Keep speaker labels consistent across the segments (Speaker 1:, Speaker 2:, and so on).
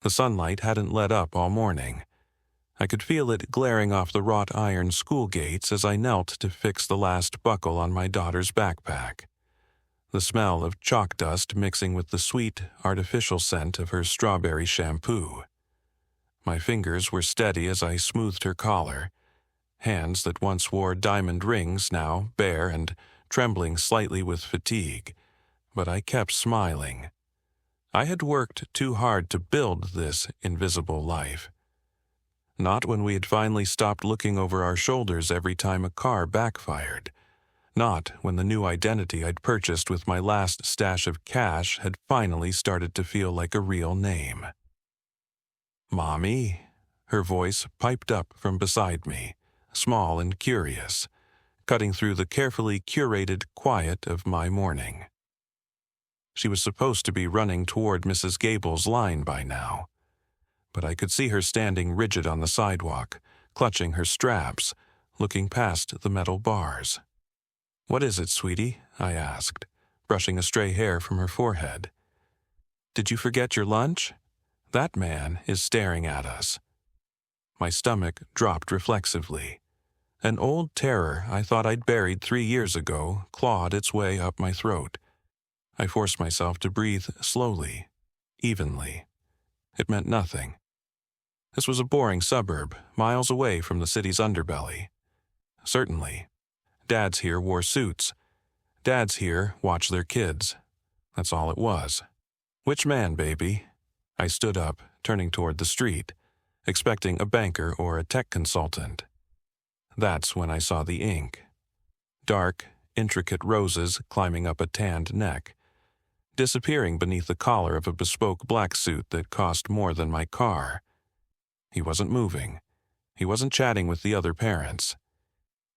Speaker 1: The sunlight hadn't let up all morning. I could feel it glaring off the wrought iron school gates as I knelt to fix the last buckle on my daughter's backpack. The smell of chalk dust mixing with the sweet, artificial scent of her strawberry shampoo. My fingers were steady as I smoothed her collar, hands that once wore diamond rings now bare and trembling slightly with fatigue, but I kept smiling. I had worked too hard to build this invisible life. Not when we had finally stopped looking over our shoulders every time a car backfired. Not when the new identity I'd purchased with my last stash of cash had finally started to feel like a real name. "Mommy," her voice piped up from beside me, small and curious, cutting through the carefully curated quiet of my morning. She was supposed to be running toward Mrs. Gable's line by now, but I could see her standing rigid on the sidewalk, clutching her straps, looking past the metal bars. "What is it, sweetie?" I asked, brushing a stray hair from her forehead. "Did you forget your lunch? That man is staring at us." My stomach dropped reflexively. An old terror I thought I'd buried 3 years ago clawed its way up my throat. I forced myself to breathe slowly, evenly. It meant nothing. This was a boring suburb, miles away from the city's underbelly. Certainly. Dads here wore suits. Dads here watched their kids. That's all it was. "Which man, baby?" I stood up, turning toward the street, expecting a banker or a tech consultant. That's when I saw the ink. Dark, intricate roses climbing up a tanned neck, disappearing beneath the collar of a bespoke black suit that cost more than my car. He wasn't moving. He wasn't chatting with the other parents.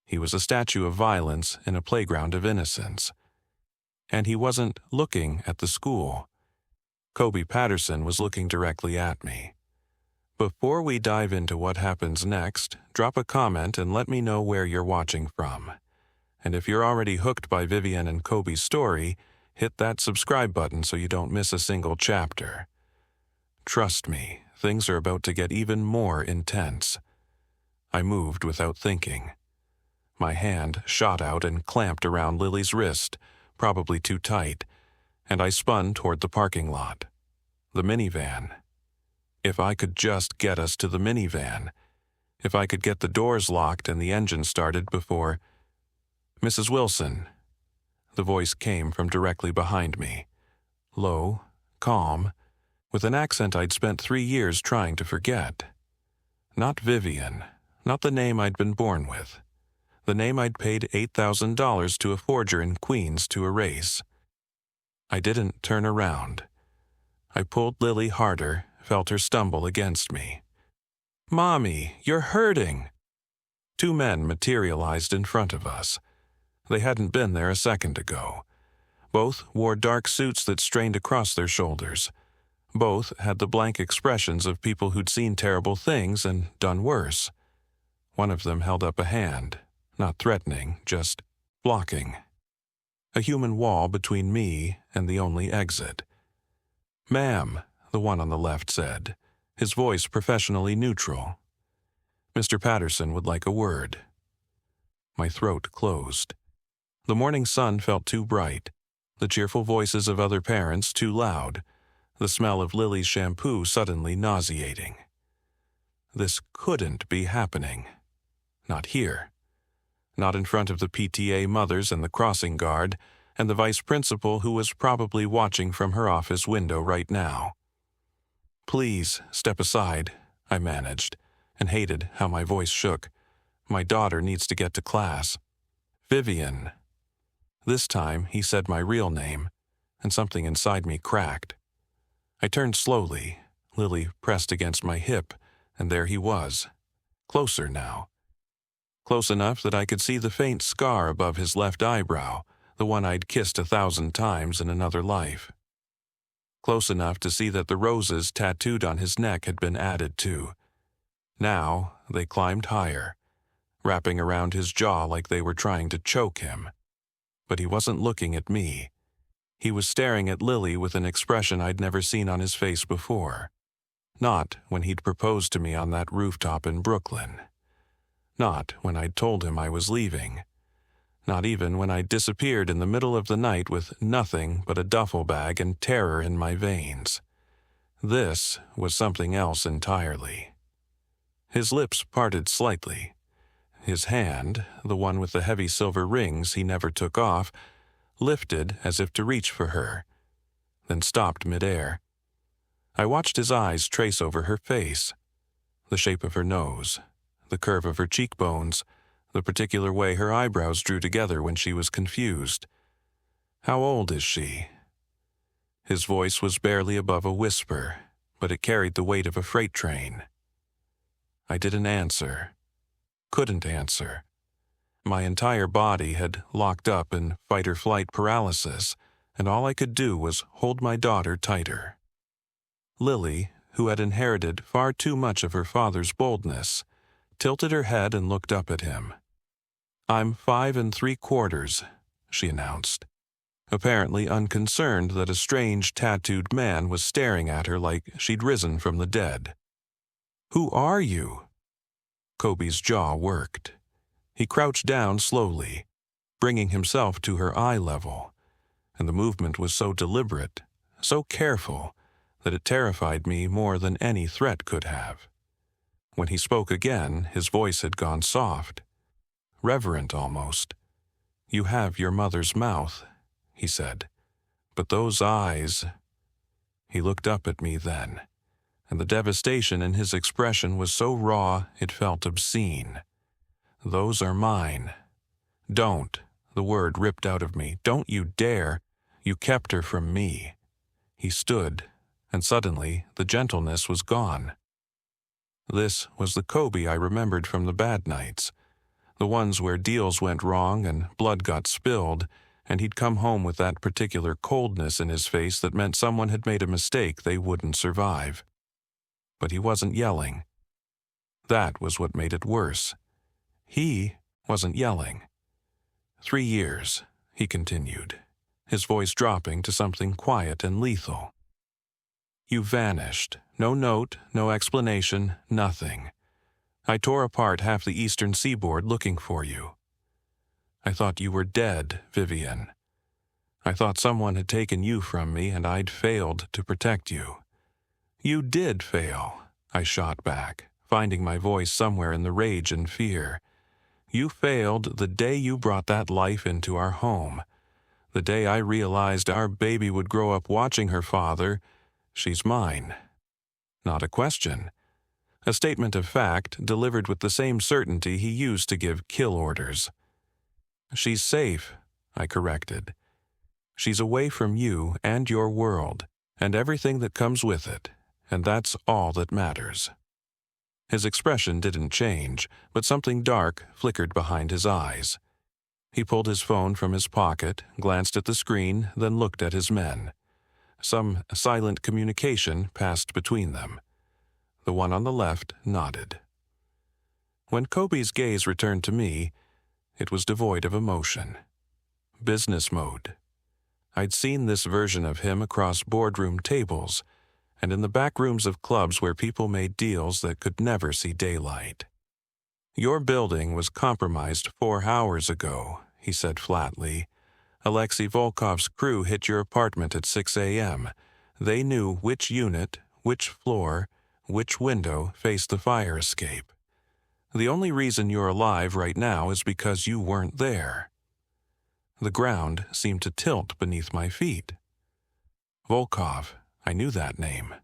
Speaker 1: He was a statue of violence in a playground of innocence. And he wasn't looking at the school. Kobe Patterson was looking directly at me. Before we dive into what happens next, drop a comment and let me know where you're watching from. And if you're already hooked by Vivienne and Kobe's story, hit that subscribe button so you don't miss a single chapter. Trust me, things are about to get even more intense. I moved without thinking. My hand shot out and clamped around Lily's wrist, probably too tight, and I spun toward the parking lot. The minivan. If I could just get us to the minivan. If I could get the doors locked and the engine started before... "Mrs. Wilson." The voice came from directly behind me. Low, calm, with an accent I'd spent 3 years trying to forget. Not Vivienne, not the name I'd been born with. The name I'd paid $8,000 to a forger in Queens to erase. I didn't turn around. I pulled Lily harder, felt her stumble against me. "Mommy, you're hurting!" 2 men materialized in front of us. They hadn't been there a second ago. Both wore dark suits that strained across their shoulders. Both had the blank expressions of people who'd seen terrible things and done worse. One of them held up a hand, not threatening, just blocking. A human wall between me and the only exit. "Ma'am," the one on the left said, his voice professionally neutral. "Mr. Patterson would like a word." My throat closed. The morning sun felt too bright, the cheerful voices of other parents too loud, the smell of Lily's shampoo suddenly nauseating. This couldn't be happening. Not here. Not in front of the PTA mothers and the crossing guard, and the vice principal who was probably watching from her office window right now. "Please, step aside," I managed, and hated how my voice shook. "My daughter needs to get to class." "Vivienne." This time he said my real name, and something inside me cracked. I turned slowly, Lily pressed against my hip, and there he was. Closer now. Close enough that I could see the faint scar above his left eyebrow, the one I'd kissed 1,000 times in another life. Close enough to see that the roses tattooed on his neck had been added too. Now they climbed higher, wrapping around his jaw like they were trying to choke him. But he wasn't looking at me. He was staring at Lily with an expression I'd never seen on his face before. Not when he'd proposed to me on that rooftop in Brooklyn. Not when I'd told him I was leaving. Not even when I disappeared in the middle of the night with nothing but a duffel bag and terror in my veins. This was something else entirely. His lips parted slightly. His hand, the one with the heavy silver rings he never took off, lifted as if to reach for her, then stopped midair. I watched his eyes trace over her face, the shape of her nose, the curve of her cheekbones, the particular way her eyebrows drew together when she was confused. How old is she? His voice was barely above a whisper, but it carried the weight of a freight train. I didn't answer. Couldn't answer. My entire body had locked up in fight-or-flight paralysis, and all I could do was hold my daughter tighter. Lily, who had inherited far too much of her father's boldness, tilted her head and looked up at him. "I'm 5 3/4, she announced, apparently unconcerned that a strange tattooed man was staring at her like she'd risen from the dead. "Who are you?" Kobe's jaw worked. He crouched down slowly, bringing himself to her eye level, and the movement was so deliberate, so careful, that it terrified me more than any threat could have. When he spoke again, his voice had gone soft, reverent almost. "You have your mother's mouth," he said, "but those eyes—" He looked up at me then, and the devastation in his expression was so raw it felt obscene. "Those are mine. Don't," the word ripped out of me, "don't you dare. You kept her from me." He stood, and suddenly the gentleness was gone. This was the Kobe I remembered from the bad nights, the ones where deals went wrong and blood got spilled, and he'd come home with that particular coldness in his face that meant someone had made a mistake they wouldn't survive. But he wasn't yelling. That was what made it worse. He wasn't yelling. 3 years, he continued, his voice dropping to something quiet and lethal. You vanished. No note, no explanation, nothing. I tore apart half the eastern seaboard looking for you. I thought you were dead, Vivienne. I thought someone had taken you from me and I'd failed to protect you. You did fail, I shot back, finding my voice somewhere in the rage and fear. You failed the day you brought that life into our home. The day I realized our baby would grow up watching her father. She's mine. Not a question. A statement of fact delivered with the same certainty he used to give kill orders. She's safe, I corrected. She's away from you and your world, and everything that comes with it, and that's all that matters. His expression didn't change, but something dark flickered behind his eyes. He pulled his phone from his pocket, glanced at the screen, then looked at his men. Some silent communication passed between them. The one on the left nodded. When Kobe's gaze returned to me, it was devoid of emotion. Business mode. I'd seen this version of him across boardroom tables and in the back rooms of clubs where people made deals that could never see daylight. Your building was compromised 4 hours ago, he said flatly. Alexei Volkov's crew hit your apartment at 6 a.m. They knew which unit, which floor, which window faced the fire escape. The only reason you're alive right now is because you weren't there. The ground seemed to tilt beneath my feet. Volkov, I knew that name.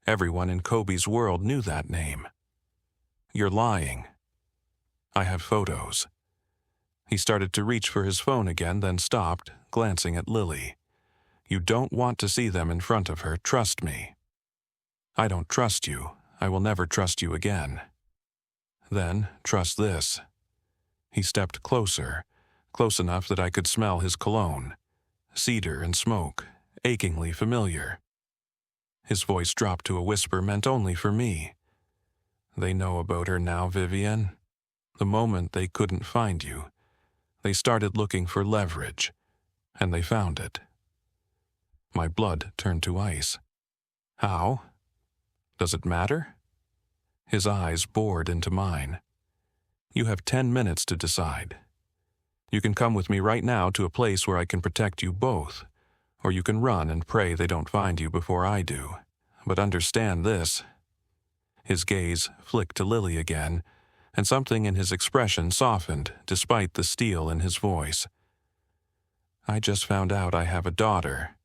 Speaker 1: Everyone in Kobe's world knew that name. You're lying. I have photos. He started to reach for his phone again, then stopped, glancing at Lily. You don't want to see them in front of her, trust me. I don't trust you. I will never trust you again. Then, trust this. He stepped closer, close enough that I could smell his cologne. Cedar and smoke, achingly familiar. His voice dropped to a whisper meant only for me. They know about her now, Vivienne. The moment they couldn't find you, they started looking for leverage, and they found it. My blood turned to ice. How? Does it matter? His eyes bored into mine. You have 10 minutes to decide. You can come with me right now to a place where I can protect you both, or you can run and pray they don't find you before I do. But understand this. His gaze flicked to Lily again, and something in his expression softened despite the steel in his voice. I just found out I have a daughter.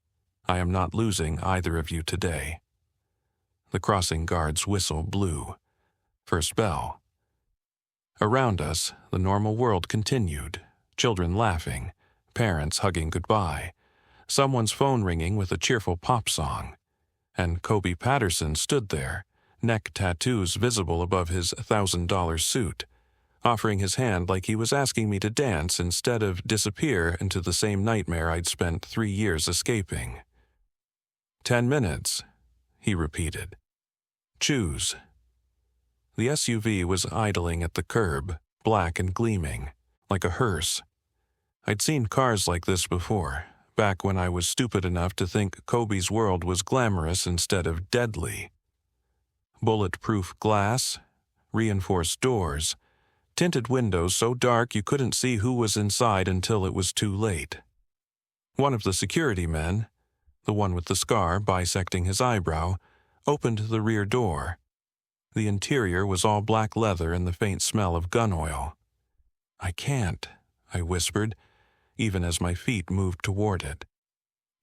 Speaker 1: I am not losing either of you today. The crossing guard's whistle blew. First bell. Around us, the normal world continued, children laughing, parents hugging goodbye, someone's phone ringing with a cheerful pop song, and Kobe Patterson stood there, neck tattoos visible above his $1,000 suit, offering his hand like he was asking me to dance instead of disappear into the same nightmare I'd spent 3 years escaping. 10 minutes, he repeated. Choose. The SUV was idling at the curb, black and gleaming, like a hearse. I'd seen cars like this before, back when I was stupid enough to think Kobe's world was glamorous instead of deadly. Bulletproof glass, reinforced doors, tinted windows so dark you couldn't see who was inside until it was too late. One of the security men, the one with the scar bisecting his eyebrow, opened the rear door. The interior was all black leather and the faint smell of gun oil. I can't, I whispered, even as my feet moved toward it,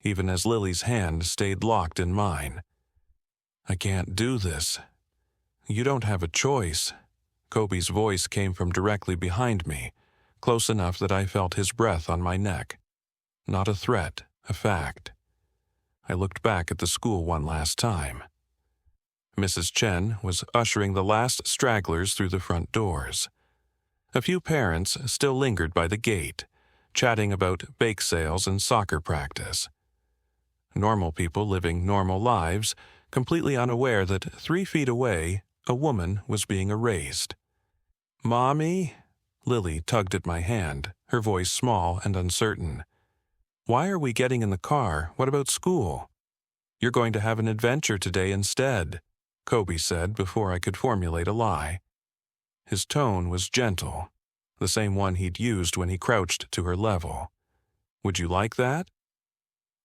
Speaker 1: even as Lily's hand stayed locked in mine. I can't do this. You don't have a choice. Kobe's voice came from directly behind me, close enough that I felt his breath on my neck. Not a threat, a fact. I looked back at the school one last time. Mrs. Chen was ushering the last stragglers through the front doors. A few parents still lingered by the gate, chatting about bake sales and soccer practice. Normal people living normal lives, completely unaware that 3 feet away, a woman was being erased. "Mommy?" Lily tugged at my hand, her voice small and uncertain. "Why are we getting in the car? What about school?" "You're going to have an adventure today instead," Kobe said before I could formulate a lie. His tone was gentle, the same one he'd used when he crouched to her level. "Would you like that?"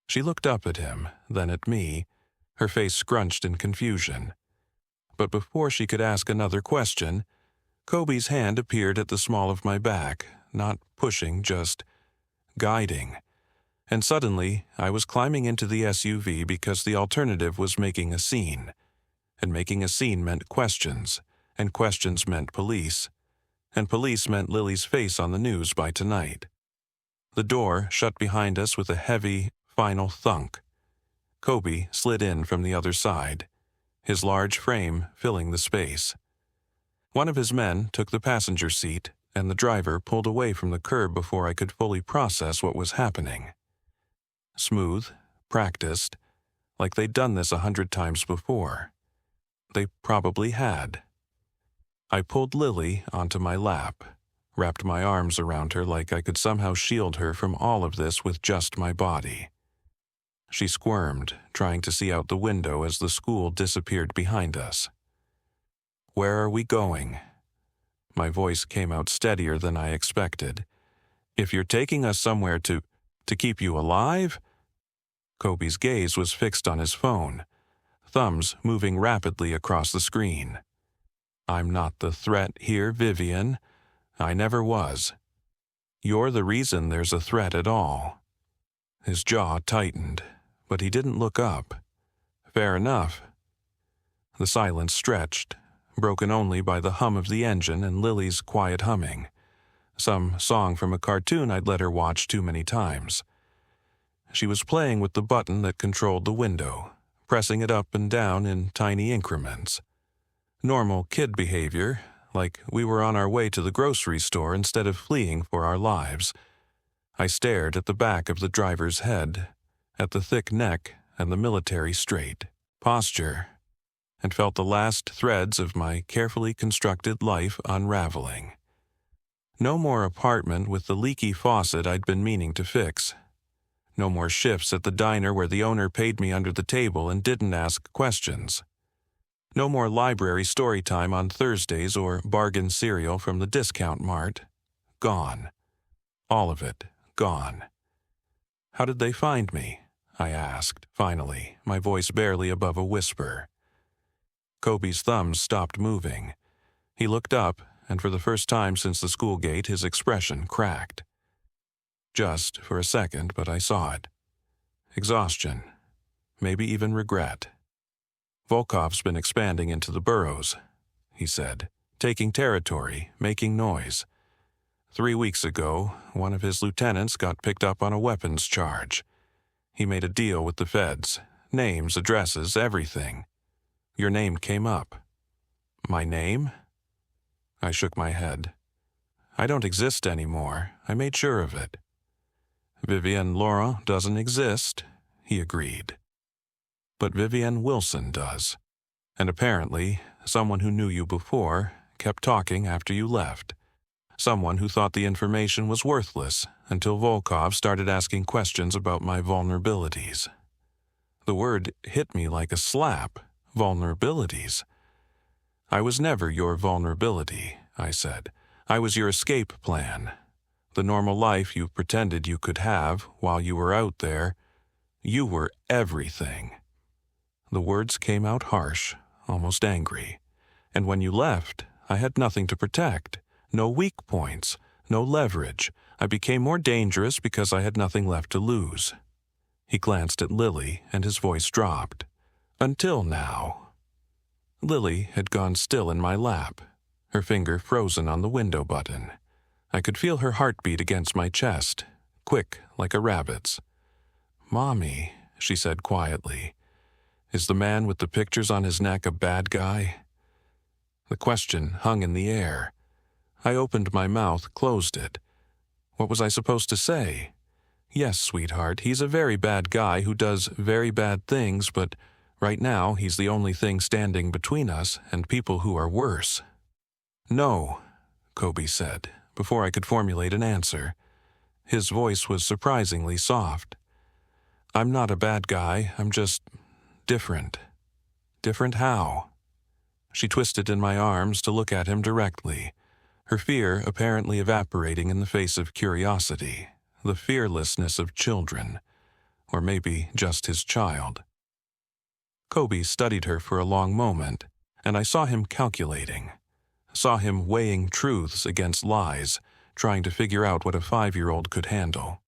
Speaker 1: She looked up at him, then at me, her face scrunched in confusion. But before she could ask another question, Kobe's hand appeared at the small of my back, not pushing, just guiding. And suddenly, I was climbing into the SUV because the alternative was making a scene. And making a scene meant questions, and questions meant police. And police meant Lily's face on the news by tonight. The door shut behind us with a heavy, final thunk. Kobe slid in from the other side, his large frame filling the space. One of his men took the passenger seat, and the driver pulled away from the curb before I could fully process what was happening. Smooth, practiced, like they'd done this 100 times before. They probably had. I pulled Lily onto my lap, wrapped my arms around her like I could somehow shield her from all of this with just my body. She squirmed, trying to see out the window as the school disappeared behind us. "Where are we going?" My voice came out steadier than I expected. "If you're taking us somewhere to keep you alive?" Kobe's gaze was fixed on his phone, thumbs moving rapidly across the screen. "I'm not the threat here, Vivienne. I never was. You're the reason there's a threat at all." His jaw tightened, but he didn't look up. Fair enough. The silence stretched, broken only by the hum of the engine and Lily's quiet humming, some song from a cartoon I'd let her watch too many times. She was playing with the button that controlled the window, pressing it up and down in tiny increments. Normal kid behavior, like we were on our way to the grocery store instead of fleeing for our lives. I stared at the back of the driver's head, at the thick neck and the military straight posture, and felt the last threads of my carefully constructed life unraveling. No more apartment with the leaky faucet I'd been meaning to fix. No more shifts at the diner where the owner paid me under the table and didn't ask questions. No more library story time on Thursdays or bargain cereal from the discount mart. Gone. All of it, gone. How did they find me? I asked, finally, my voice barely above a whisper. Kobe's thumbs stopped moving. He looked up, and for the first time since the school gate, his expression cracked. Just for a second, but I saw it. Exhaustion. Maybe even regret. Volkov's been expanding into the boroughs, he said, taking territory, making noise. 3 weeks ago, one of his lieutenants got picked up on a weapons charge. He made a deal with the feds. Names, addresses, everything. Your name came up. My name? I shook my head. I don't exist anymore. I made sure of it. Vivienne Laurent doesn't exist, he agreed. But Vivienne Wilson does. And apparently, someone who knew you before kept talking after you left. Someone who thought the information was worthless until Volkov started asking questions about my vulnerabilities. The word hit me like a slap. Vulnerabilities. I was never your vulnerability, I said. I was your escape plan. The normal life you pretended you could have while you were out there. You were everything. The words came out harsh, almost angry. And when you left, I had nothing to protect. No weak points, no leverage. I became more dangerous because I had nothing left to lose. He glanced at Lily, and his voice dropped. Until now. Lily had gone still in my lap, her finger frozen on the window button. I could feel her heartbeat against my chest, quick like a rabbit's. "Mommy," she said quietly, "is the man with the pictures on his neck a bad guy?" The question hung in the air. I opened my mouth, closed it. What was I supposed to say? Yes, sweetheart, he's a very bad guy who does very bad things, but right now he's the only thing standing between us and people who are worse. No, Kobe said, before I could formulate an answer. His voice was surprisingly soft. I'm not a bad guy, I'm just different. Different how? She twisted in my arms to look at him directly, her fear apparently evaporating in the face of curiosity, the fearlessness of children, or maybe just his child. Kobe studied her for a long moment, and I saw him calculating, saw him weighing truths against lies, trying to figure out what a 5-year-old could handle.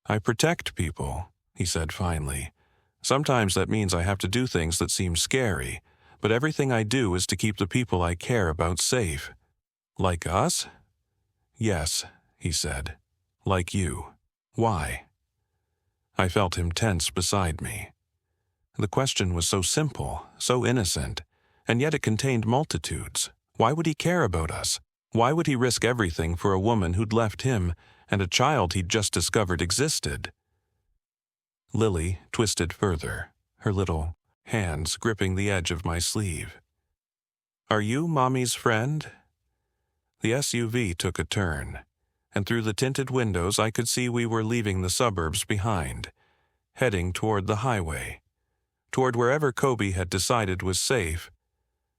Speaker 1: I protect people, he said finally. Sometimes that means I have to do things that seem scary, but everything I do is to keep the people I care about safe. Like us? Yes, he said. Like you. Why? I felt him tense beside me. The question was so simple, so innocent, and yet it contained multitudes. Why would he care about us? Why would he risk everything for a woman who'd left him and a child he'd just discovered existed? Lily twisted further, her little hands gripping the edge of my sleeve. Are you Mommy's friend? The SUV took a turn, and through the tinted windows I could see we were leaving the suburbs behind, heading toward the highway, toward wherever Kobe had decided was safe,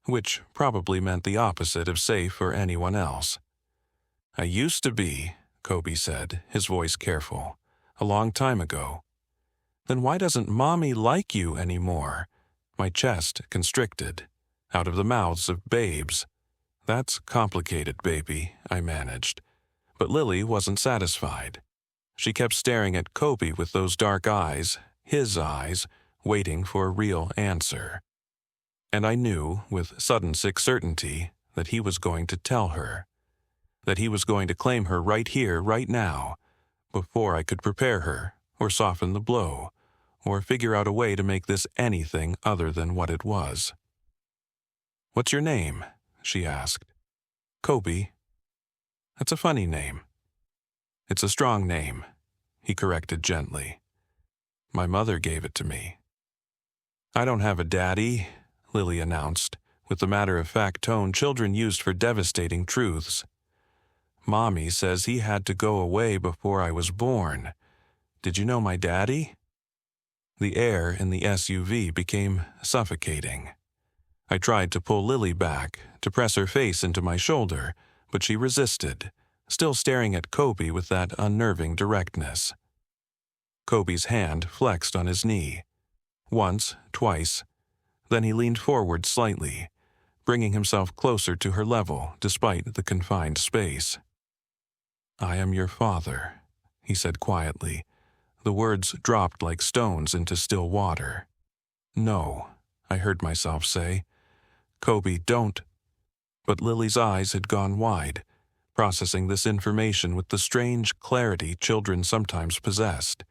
Speaker 1: which probably meant the opposite of safe for anyone else. I used to be, Kobe said, his voice careful, a long time ago. Then why doesn't Mommy like you anymore? My chest constricted, out of the mouths of babes. That's complicated, baby, I managed. But Lily wasn't satisfied. She kept staring at Kobe with those dark eyes, his eyes, waiting for a real answer. And I knew, with sudden sick certainty, that he was going to tell her. That he was going to claim her right here, right now, before I could prepare her, or soften the blow, or figure out a way to make this anything other than what it was. What's your name? She asked. Kobe. That's a funny name. It's a strong name, he corrected gently. My mother gave it to me. I don't have a daddy, Lily announced, with the matter-of-fact tone children used for devastating truths. Mommy says he had to go away before I was born. Did you know my daddy? The air in the SUV became suffocating. I tried to pull Lily back, to press her face into my shoulder, but she resisted, still staring at Kobe with that unnerving directness. Kobe's hand flexed on his knee. Once, twice. Then he leaned forward slightly, bringing himself closer to her level despite the confined space. "I am your father," he said quietly. The words dropped like stones into still water. "No," I heard myself say. "Kobe, don't." But Lily's eyes had gone wide, processing this information with the strange clarity children sometimes possessed.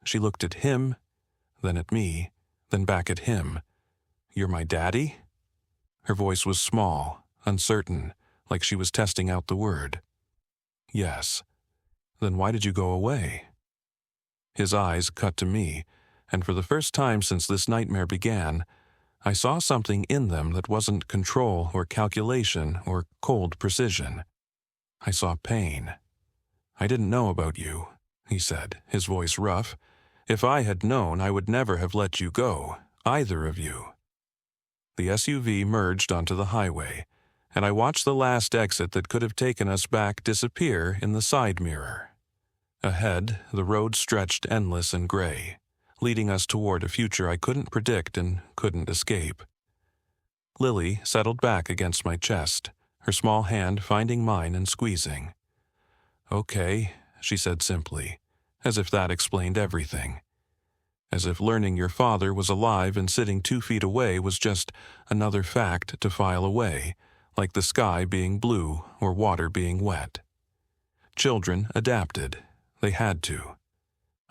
Speaker 1: She looked at him, then at me, then back at him. "You're my daddy?" Her voice was small, uncertain, like she was testing out the word. "Yes." "Then why did you go away?" His eyes cut to me, and for the first time since this nightmare began, I saw something in them that wasn't control or calculation or cold precision. I saw pain. "I didn't know about you," he said, his voice rough. "If I had known, I would never have let you go, either of you." The SUV merged onto the highway, and I watched the last exit that could have taken us back disappear in the side mirror. Ahead, the road stretched endless and gray, leading us toward a future I couldn't predict and couldn't escape. Lily settled back against my chest, her small hand finding mine and squeezing. "Okay," she said simply, as if that explained everything. As if learning your father was alive and sitting 2 feet away was just another fact to file away, like the sky being blue or water being wet. Children adapted. They had to.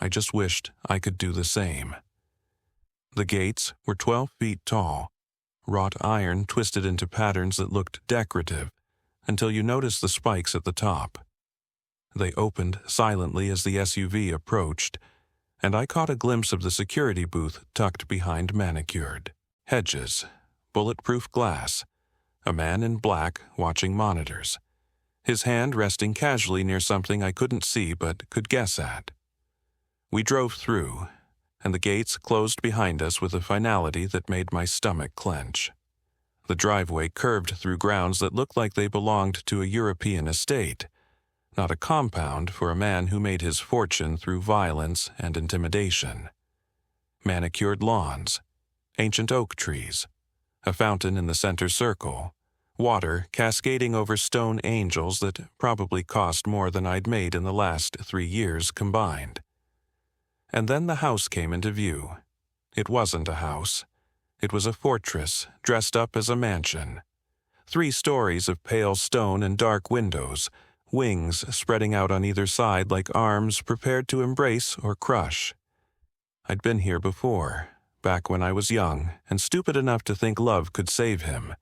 Speaker 1: I just wished I could do the same. The gates were 12 feet tall, wrought iron twisted into patterns that looked decorative, until you noticed the spikes at the top. They opened silently as the SUV approached, and I caught a glimpse of the security booth tucked behind manicured hedges, bulletproof glass, a man in black watching monitors, his hand resting casually near something I couldn't see but could guess at. We drove through, and the gates closed behind us with a finality that made my stomach clench. The driveway curved through grounds that looked like they belonged to a European estate, not a compound for a man who made his fortune through violence and intimidation. Manicured lawns, ancient oak trees, a fountain in the center circle, water cascading over stone angels that probably cost more than I'd made in the last 3 years combined. And then the house came into view. It wasn't a house. It was a fortress dressed up as a mansion. 3 stories of pale stone and dark windows, wings spreading out on either side like arms prepared to embrace or crush. I'd been here before, back when I was young and stupid enough to think love could save him.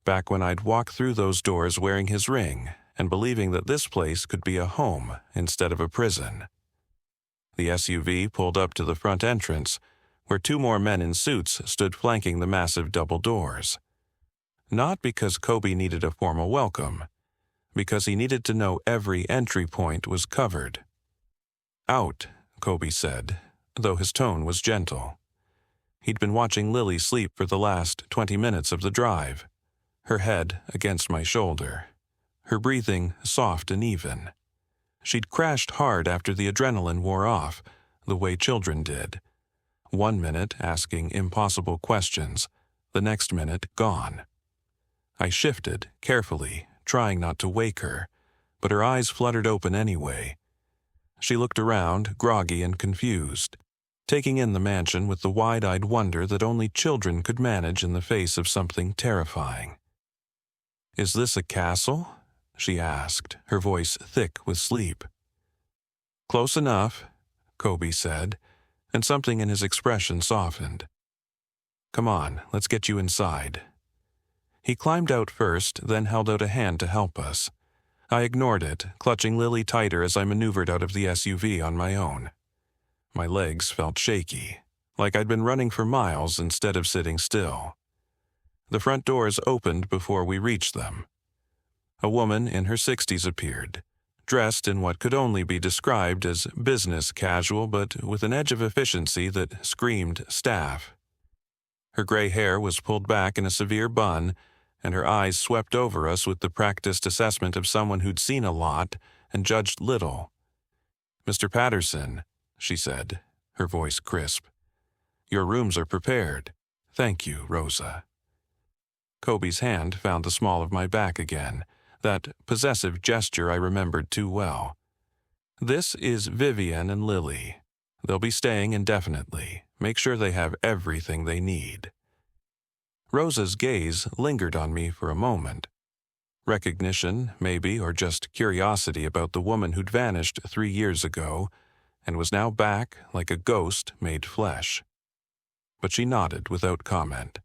Speaker 1: Back when I'd walk through those doors wearing his ring and believing that this place could be a home instead of a prison. The SUV pulled up to the front entrance, where 2 more men in suits stood flanking the massive double doors. Not because Kobe needed a formal welcome, because he needed to know every entry point was covered. "Out," Kobe said, though his tone was gentle. He'd been watching Lily sleep for the last 20 minutes of the drive, her head against my shoulder, her breathing soft and even. She'd crashed hard after the adrenaline wore off, the way children did. 1 minute asking impossible questions, the next minute gone. I shifted, carefully, trying not to wake her, but her eyes fluttered open anyway. She looked around, groggy and confused, taking in the mansion with the wide-eyed wonder that only children could manage in the face of something terrifying. "Is this a castle?" she asked, her voice thick with sleep. "Close enough," Kobe said, and something in his expression softened. "Come on, let's get you inside." He climbed out first, then held out a hand to help us. I ignored it, clutching Lily tighter as I maneuvered out of the SUV on my own. My legs felt shaky, like I'd been running for miles instead of sitting still. The front doors opened before we reached them. A woman in her 60s appeared, dressed in what could only be described as business casual but with an edge of efficiency that screamed staff. Her gray hair was pulled back in a severe bun, and her eyes swept over us with the practiced assessment of someone who'd seen a lot and judged little. "Mr. Patterson," she said, her voice crisp. "Your rooms are prepared. Thank you, Rosa." Kobe's hand found the small of my back again, that possessive gesture I remembered too well. "This is Vivienne and Lily. They'll be staying indefinitely. Make sure they have everything they need." Rosa's gaze lingered on me for a moment. Recognition, maybe, or just curiosity about the woman who'd vanished 3 years ago and was now back like a ghost made flesh. But she nodded without comment.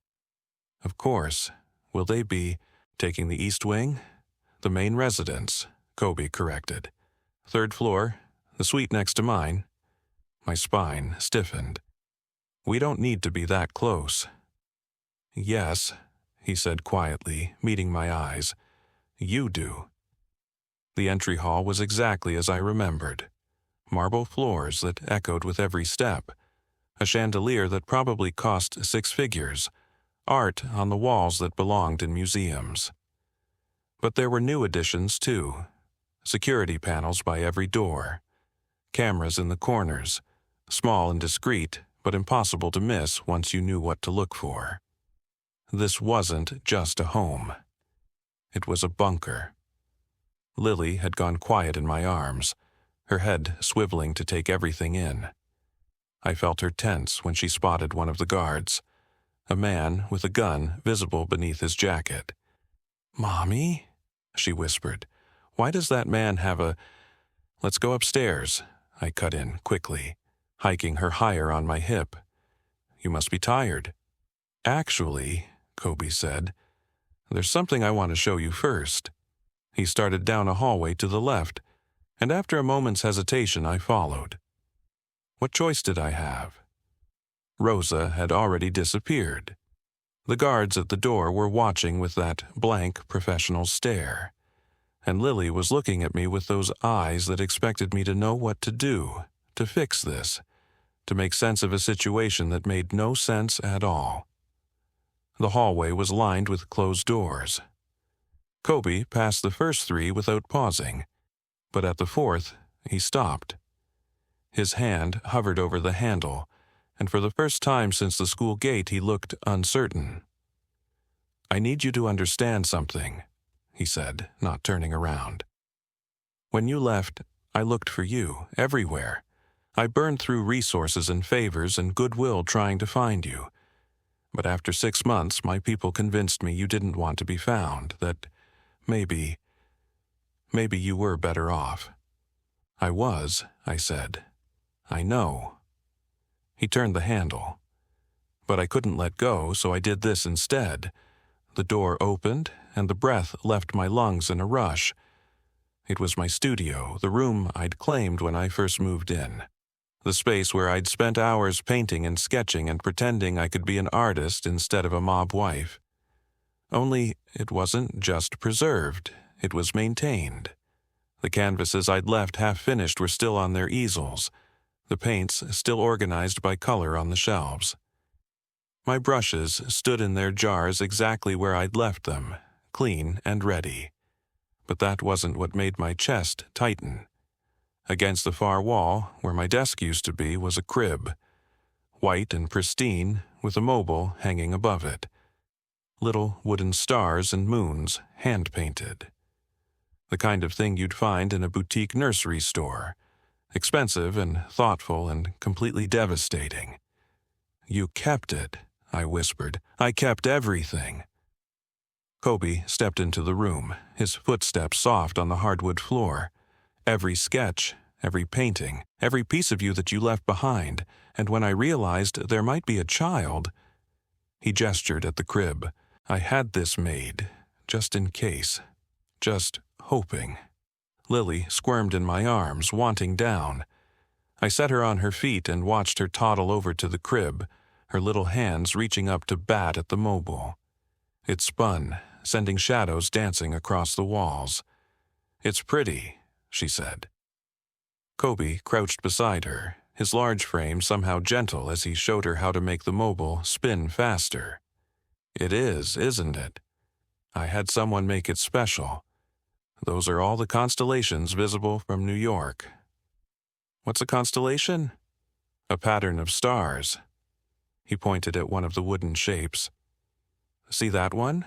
Speaker 1: "Of course. Will they be taking the East Wing?" "The main residence," Kobe corrected. "3rd floor, the suite next to mine." My spine stiffened. "We don't need to be that close." "Yes," he said quietly, meeting my eyes. "You do." The entry hall was exactly as I remembered. Marble floors that echoed with every step. A chandelier that probably cost 6 figures. Art on the walls that belonged in museums. But there were new additions, too. Security panels by every door. Cameras in the corners. Small and discreet, but impossible to miss once you knew what to look for. This wasn't just a home. It was a bunker. Lily had gone quiet in my arms, her head swiveling to take everything in. I felt her tense when she spotted one of the guards, a man with a gun visible beneath his jacket. "Mommy?" she whispered. "Why does that man have a—" "Let's go upstairs," I cut in quickly, hiking her higher on my hip. "You must be tired." "Actually," Kobe said, "there's something I want to show you first." He started down a hallway to the left, and after a moment's hesitation I followed. What choice did I have? Rosa had already disappeared. The guards at the door were watching with that blank professional stare, and Lily was looking at me with those eyes that expected me to know what to do, to fix this, to make sense of a situation that made no sense at all. The hallway was lined with closed doors. Kobe passed the first 3 without pausing, but at the 4th, he stopped. His hand hovered over the handle, and for the first time since the school gate he looked uncertain. "I need you to understand something," he said, not turning around. "When you left, I looked for you, everywhere. I burned through resources and favors and goodwill trying to find you. But after 6 months, my people convinced me you didn't want to be found, that maybe you were better off." "I was," I said. "I know." He turned the handle. But I couldn't let go, so I did this instead. The door opened, and the breath left my lungs in a rush. It was my studio, the room I'd claimed when I first moved in. The space where I'd spent hours painting and sketching and pretending I could be an artist instead of a mob wife. Only it wasn't just preserved, it was maintained. The canvases I'd left half-finished were still on their easels, the paints still organized by color on the shelves. My brushes stood in their jars exactly where I'd left them, clean and ready. But that wasn't what made my chest tighten. Against the far wall, where my desk used to be, was a crib. White and pristine, with a mobile hanging above it. Little wooden stars and moons, hand-painted. The kind of thing you'd find in a boutique nursery store. Expensive and thoughtful and completely devastating. "You kept it," I whispered. "I kept everything." Kobe stepped into the room, his footsteps soft on the hardwood floor. "Every sketch, every painting, every piece of you that you left behind, and when I realized there might be a child—" He gestured at the crib. "I had this made, just in case. Just hoping." Lily squirmed in my arms, wanting down. I set her on her feet and watched her toddle over to the crib, her little hands reaching up to bat at the mobile. It spun, sending shadows dancing across the walls. "It's pretty," she said. Kobe crouched beside her, his large frame somehow gentle as he showed her how to make the mobile spin faster. It is, isn't it? I had someone make it special. Those are all the constellations visible from New York. What's a constellation? A pattern of stars. He pointed at one of the wooden shapes. See that one?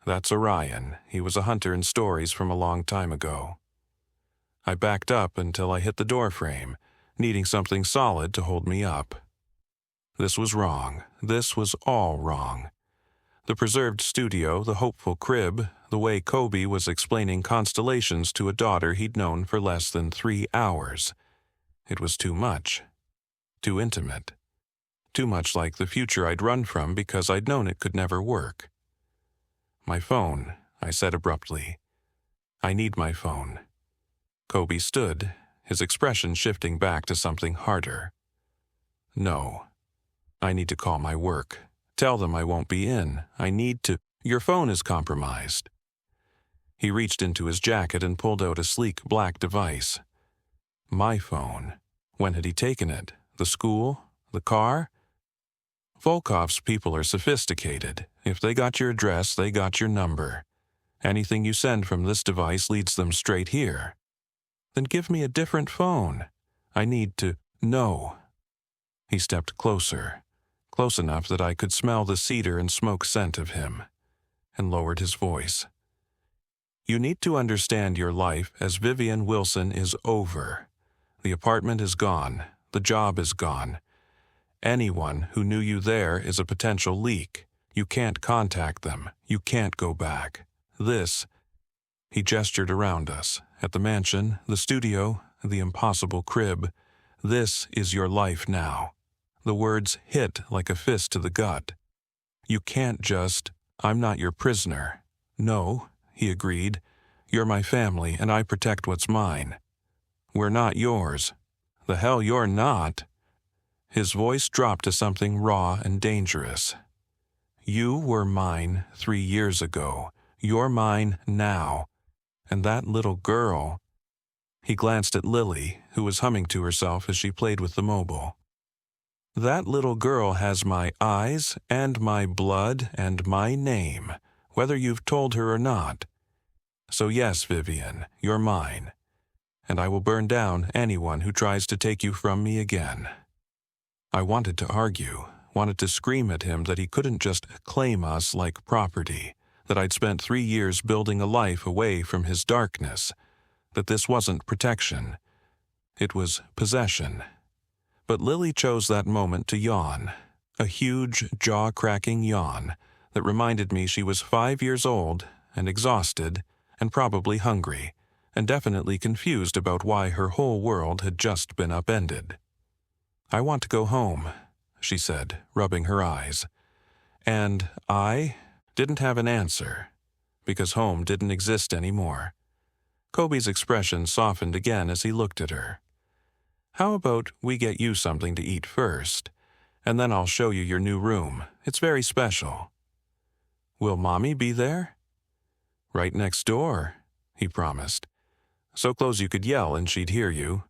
Speaker 1: That's Orion. He was a hunter in stories from a long time ago. I backed up until I hit the doorframe, needing something solid to hold me up. This was wrong. This was all wrong. The preserved studio, the hopeful crib, the way Kobe was explaining constellations to a daughter he'd known for less than 3 hours. It was too much. Too intimate. Too much like the future I'd run from because I'd known it could never work. My phone, I said abruptly. I need my phone. Kobe stood, his expression shifting back to something harder. No. I need to call my work. Tell them I won't be in. I need to. Your phone is compromised. He reached into his jacket and pulled out a sleek black device. My phone. When had he taken it? The school? The car? Volkov's people are sophisticated. If they got your address, they got your number. Anything you send from this device leads them straight here. Then give me a different phone. I need to know. He stepped closer, close enough that I could smell the cedar and smoke scent of him, and lowered his voice. You need to understand your life as Vivienne Wilson is over. The apartment is gone. The job is gone. Anyone who knew you there is a potential leak. You can't contact them. You can't go back. This, he gestured around us, at the mansion, the studio, the impossible crib. This is your life now. The words hit like a fist to the gut. You can't just, I'm not your prisoner. No, he agreed. You're my family, and I protect what's mine. We're not yours. The hell you're not. His voice dropped to something raw and dangerous. You were mine 3 years ago. You're mine now. And that little girl. He glanced at Lily, who was humming to herself as she played with the mobile. That little girl has my eyes and my blood and my name, whether you've told her or not. So yes, Vivienne, you're mine. And I will burn down anyone who tries to take you from me again. I wanted to argue, wanted to scream at him that he couldn't just claim us like property, that I'd spent 3 years building a life away from his darkness, that this wasn't protection. It was possession. But Lily chose that moment to yawn, a huge, jaw-cracking yawn that reminded me she was 5 years old and exhausted and probably hungry and definitely confused about why her whole world had just been upended. I want to go home, she said, rubbing her eyes. And I didn't have an answer, because home didn't exist anymore. Kobe's expression softened again as he looked at her. How about we get you something to eat first, and then I'll show you your new room. It's very special. Will Mommy be there? Right next door, he promised. So close you could yell and she'd hear you.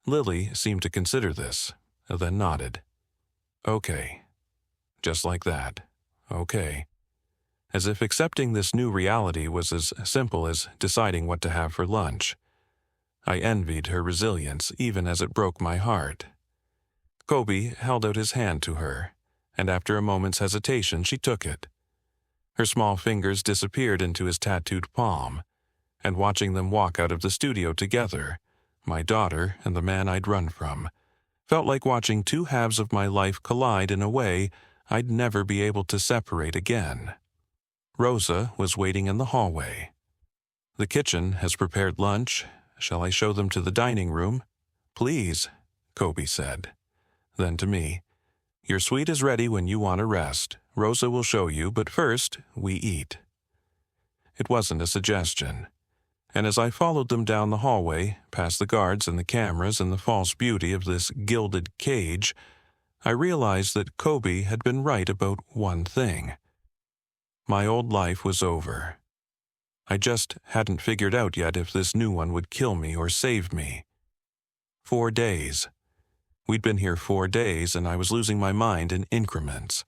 Speaker 1: Lily seemed to consider this, then nodded. Okay. Just like that. Okay. As if accepting this new reality was as simple as deciding what to have for lunch. I envied her resilience even as it broke my heart. Kobe held out his hand to her, and after a moment's hesitation she took it. Her small fingers disappeared into his tattooed palm, and watching them walk out of the studio together, my daughter and the man I'd run from, felt like watching two halves of my life collide in a way I'd never be able to separate again. Rosa was waiting in the hallway. The kitchen has prepared lunch. Shall I show them to the dining room? Please, Kobe said. Then to me, your suite is ready when you want to rest. Rosa will show you, but first, we eat. It wasn't a suggestion. And as I followed them down the hallway, past the guards and the cameras and the false beauty of this gilded cage, I realized that Kobe had been right about one thing. My old life was over. I just hadn't figured out yet if this new one would kill me or save me. 4 days. We'd been here 4 days, and I was losing my mind in increments.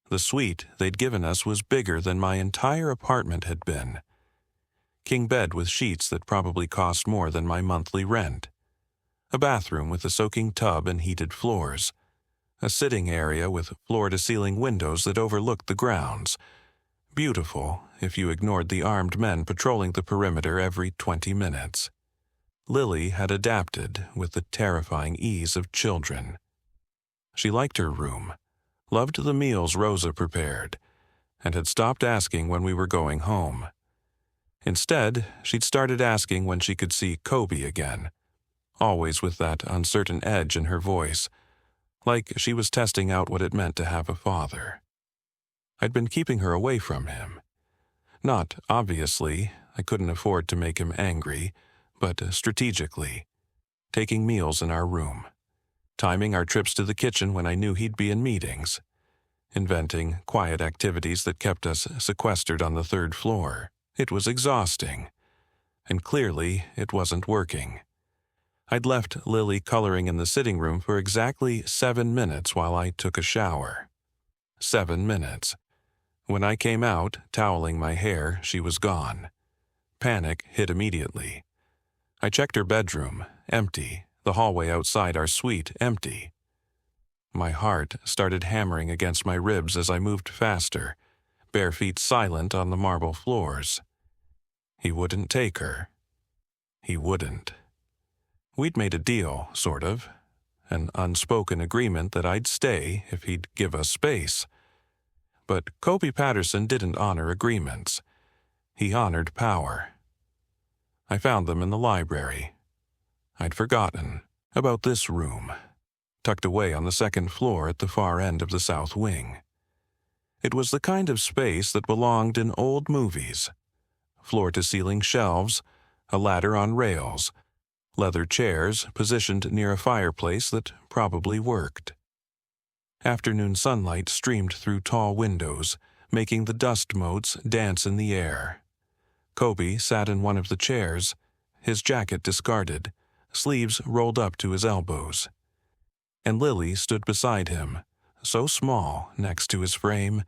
Speaker 1: The suite they'd given us was bigger than my entire apartment had been. King bed with sheets that probably cost more than my monthly rent. A bathroom with a soaking tub and heated floors. A sitting area with floor-to-ceiling windows that overlooked the grounds. Beautiful, if you ignored the armed men patrolling the perimeter every 20 minutes. Lily had adapted with the terrifying ease of children. She liked her room, loved the meals Rosa prepared, and had stopped asking when we were going home. Instead, she'd started asking when she could see Kobe again, always with that uncertain edge in her voice, like she was testing out what it meant to have a father. I'd been keeping her away from him. Not obviously, I couldn't afford to make him angry, but strategically, taking meals in our room, timing our trips to the kitchen when I knew he'd be in meetings, inventing quiet activities that kept us sequestered on the 3rd floor. It was exhausting, and clearly it wasn't working. I'd left Lily coloring in the sitting room for exactly 7 minutes while I took a shower. 7 minutes. When I came out, toweling my hair, she was gone. Panic hit immediately. I checked her bedroom, empty, the hallway outside our suite, empty. My heart started hammering against my ribs as I moved faster, bare feet silent on the marble floors. He wouldn't take her. He wouldn't. We'd made a deal, sort of, an unspoken agreement that I'd stay if he'd give us space. But Kobe Patterson didn't honor agreements. He honored power. I found them in the library. I'd forgotten about this room, tucked away on the 2nd floor at the far end of the south wing. It was the kind of space that belonged in old movies. Floor-to-ceiling shelves, a ladder on rails, leather chairs positioned near a fireplace that probably worked. Afternoon sunlight streamed through tall windows, making the dust motes dance in the air. Kobe sat in one of the chairs, his jacket discarded, sleeves rolled up to his elbows. And Lily stood beside him, so small next to his frame,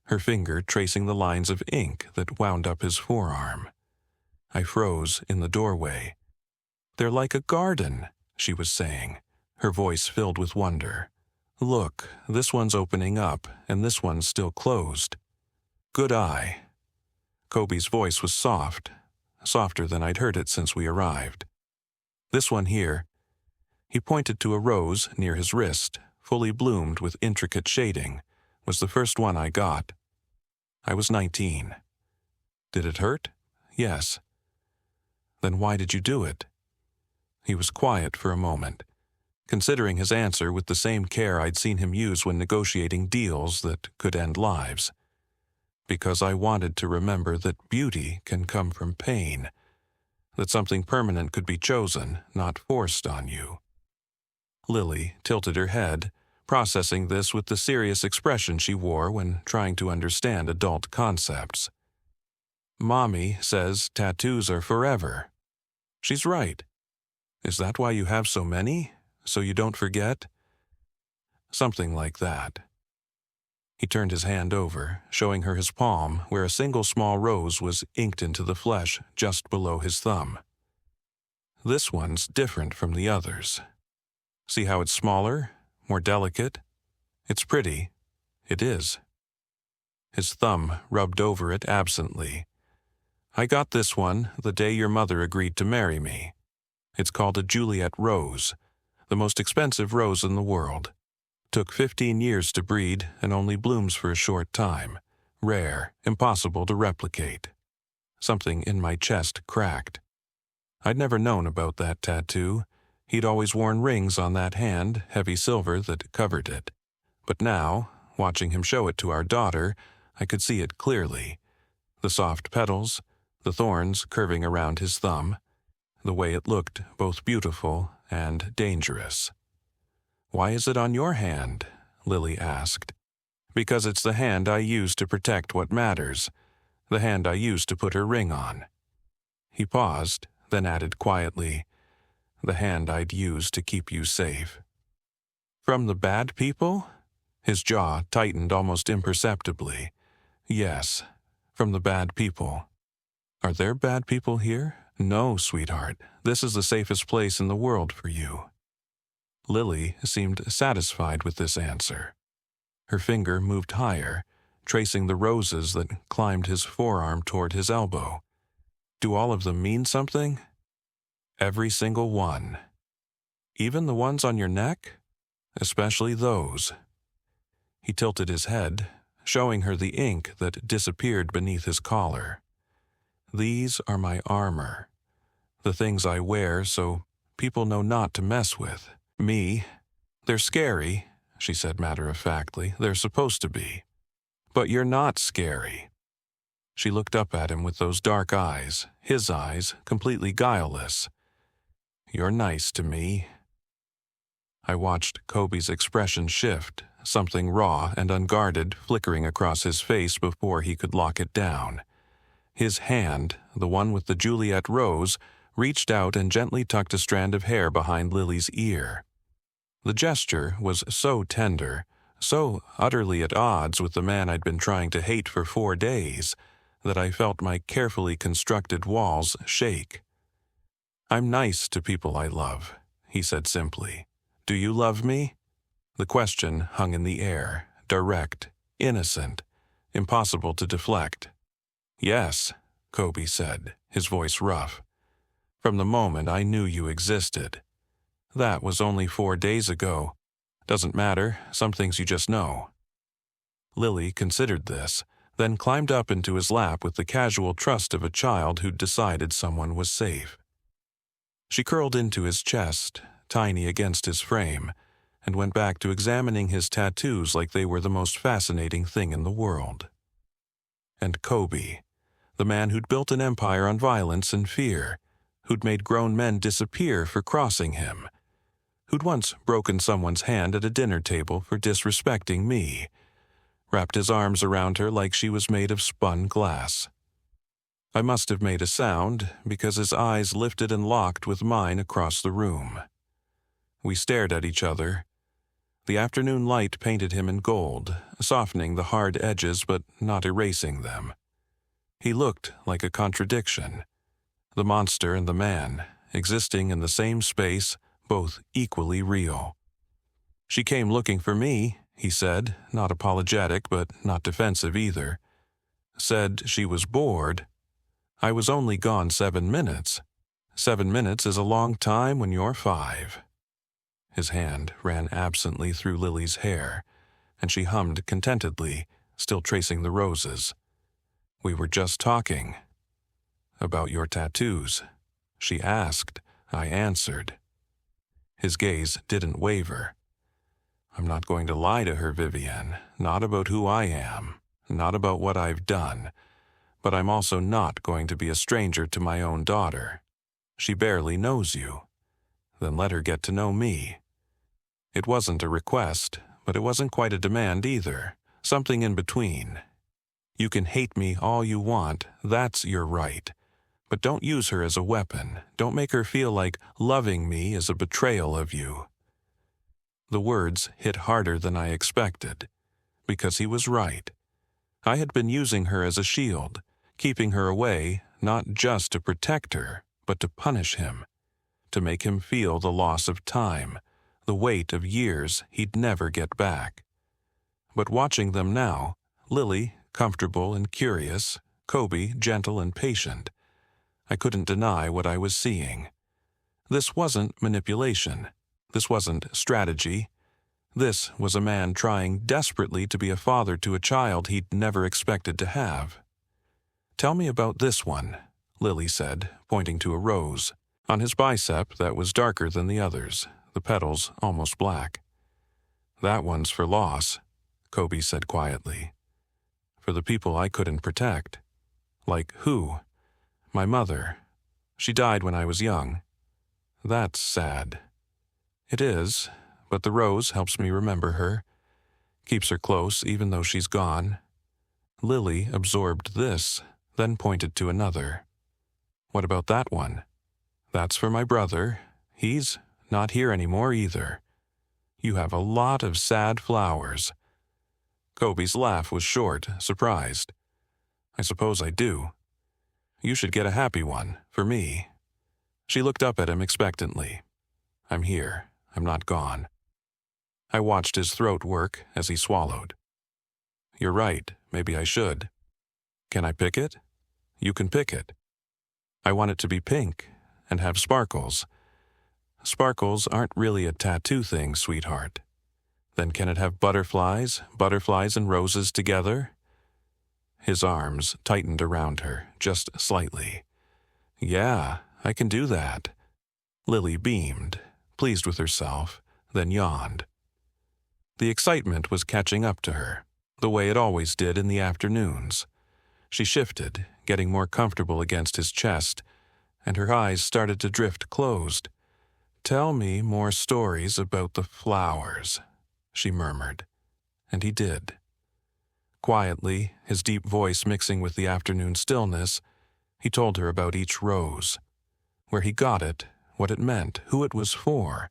Speaker 1: her finger tracing the lines of ink that wound up his forearm. I froze in the doorway. "They're like a garden," she was saying, her voice filled with wonder. "Look, this one's opening up, and this one's still closed. Good eye." Kobe's voice was soft, softer than I'd heard it since we arrived. "This one here." He pointed to a rose near his wrist, fully bloomed with intricate shading, was the first one I got. I was 19. Did it hurt? Yes. Then why did you do it? He was quiet for a moment, considering his answer with the same care I'd seen him use when negotiating deals that could end lives. Because I wanted to remember that beauty can come from pain, that something permanent could be chosen, not forced on you. Lily tilted her head, processing this with the serious expression she wore when trying to understand adult concepts. "Mommy says tattoos are forever." She's right. Is that why you have so many? So you don't forget? Something like that. He turned his hand over, showing her his palm where a single small rose was inked into the flesh just below his thumb. This one's different from the others. See how it's smaller, more delicate? It's pretty. It is. His thumb rubbed over it absently. "I got this one the day your mother agreed to marry me. It's called a Juliet rose, the most expensive rose in the world. Took 15 years to breed and only blooms for a short time. Rare, impossible to replicate." Something in my chest cracked. I'd never known about that tattoo. He'd always worn rings on that hand, heavy silver, that covered it. But now, watching him show it to our daughter, I could see it clearly. The soft petals, the thorns curving around his thumb, the way it looked both beautiful and dangerous. "Why is it on your hand?" Lily asked. "Because it's the hand I use to protect what matters, the hand I used to put her ring on." He paused, then added quietly, "The hand I'd use to keep you safe." From the bad people? His jaw tightened almost imperceptibly. Yes, from the bad people. Are there bad people here? No, sweetheart. This is the safest place in the world for you. Lily seemed satisfied with this answer. Her finger moved higher, tracing the roses that climbed his forearm toward his elbow. Do all of them mean something? Every single one. Even the ones on your neck? Especially those. He tilted his head, showing her the ink that disappeared beneath his collar. These are my armor. The things I wear so people know not to mess with. Me. They're scary, she said matter-of-factly. They're supposed to be. But you're not scary. She looked up at him with those dark eyes, his eyes completely guileless. You're nice to me. I watched Kobe's expression shift, something raw and unguarded flickering across his face before he could lock it down. His hand, the one with the Juliet rose, reached out and gently tucked a strand of hair behind Lily's ear. The gesture was so tender, so utterly at odds with the man I'd been trying to hate for 4 days, that I felt my carefully constructed walls shake. I'm nice to people I love, he said simply. Do you love me? The question hung in the air, direct, innocent, impossible to deflect. Yes, Kobe said, his voice rough. From the moment I knew you existed. That was only 4 days ago. Doesn't matter, some things you just know. Lily considered this, then climbed up into his lap with the casual trust of a child who'd decided someone was safe. She curled into his chest, tiny against his frame, and went back to examining his tattoos like they were the most fascinating thing in the world. And Kobe, the man who'd built an empire on violence and fear, who'd made grown men disappear for crossing him, who'd once broken someone's hand at a dinner table for disrespecting me, wrapped his arms around her like she was made of spun glass. I must have made a sound because his eyes lifted and locked with mine across the room. We stared at each other. The afternoon light painted him in gold, softening the hard edges but not erasing them. He looked like a contradiction. The monster and the man, existing in the same space, both equally real. She came looking for me, he said, not apologetic but not defensive either. Said she was bored. I was only gone 7 minutes. 7 minutes is a long time when you're 5. His hand ran absently through Lily's hair, and she hummed contentedly, still tracing the roses. We were just talking. About your tattoos. She asked. I answered. His gaze didn't waver. I'm not going to lie to her, Vivienne. Not about who I am. Not about what I've done. But I'm also not going to be a stranger to my own daughter. She barely knows you. Then let her get to know me. It wasn't a request, but it wasn't quite a demand either. Something in between. You can hate me all you want, that's your right. But don't use her as a weapon. Don't make her feel like loving me is a betrayal of you. The words hit harder than I expected, because he was right. I had been using her as a shield, keeping her away not just to protect her, but to punish him, to make him feel the loss of time, the weight of years he'd never get back. But watching them now, Lily, comfortable and curious, Kobe, gentle and patient, I couldn't deny what I was seeing. This wasn't manipulation. This wasn't strategy. This was a man trying desperately to be a father to a child he'd never expected to have. Tell me about this one, Lily said, pointing to a rose, on his bicep that was darker than the others, the petals almost black. That one's for loss, Kobe said quietly. For the people I couldn't protect. Like who? My mother. She died when I was young. That's sad. It is, but the rose helps me remember her. Keeps her close even though she's gone. Lily absorbed this, then pointed to another. What about that one? That's for my brother. He's not here anymore either. You have a lot of sad flowers." Kobe's laugh was short, surprised. "I suppose I do. You should get a happy one, for me." She looked up at him expectantly. "I'm here. I'm not gone." I watched his throat work as he swallowed. "You're right. Maybe I should. Can I pick it?" "You can pick it. I want it to be pink and have sparkles." "Sparkles aren't really a tattoo thing, sweetheart." "Then can it have butterflies and roses together?" His arms tightened around her, just slightly. "Yeah, I can do that." Lily beamed, pleased with herself, then yawned. The excitement was catching up to her, the way it always did in the afternoons. She shifted, getting more comfortable against his chest, and her eyes started to drift closed. "Tell me more stories about the flowers," she murmured, and he did. Quietly, his deep voice mixing with the afternoon stillness, he told her about each rose, where he got it, what it meant, who it was for.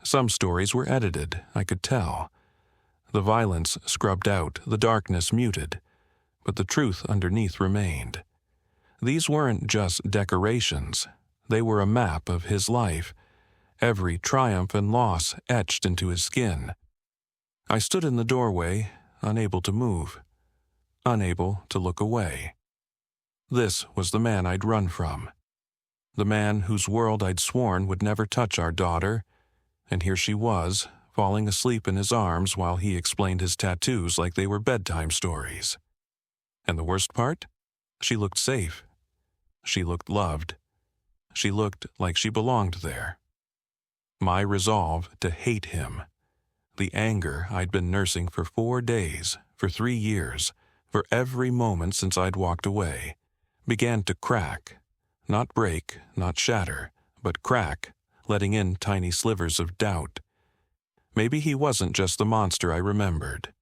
Speaker 1: Some stories were edited, I could tell. The violence scrubbed out, the darkness muted, but the truth underneath remained. These weren't just decorations. They were a map of his life, every triumph and loss etched into his skin. I stood in the doorway, unable to move, unable to look away. This was the man I'd run from, the man whose world I'd sworn would never touch our daughter, and here she was, falling asleep in his arms while he explained his tattoos like they were bedtime stories. And the worst part? She looked safe. She looked loved. She looked like she belonged there. My resolve to hate him, the anger I'd been nursing for 4 days, for 3 years, for every moment since I'd walked away, began to crack, not break, not shatter, but crack, letting in tiny slivers of doubt. Maybe he wasn't just the monster I remembered.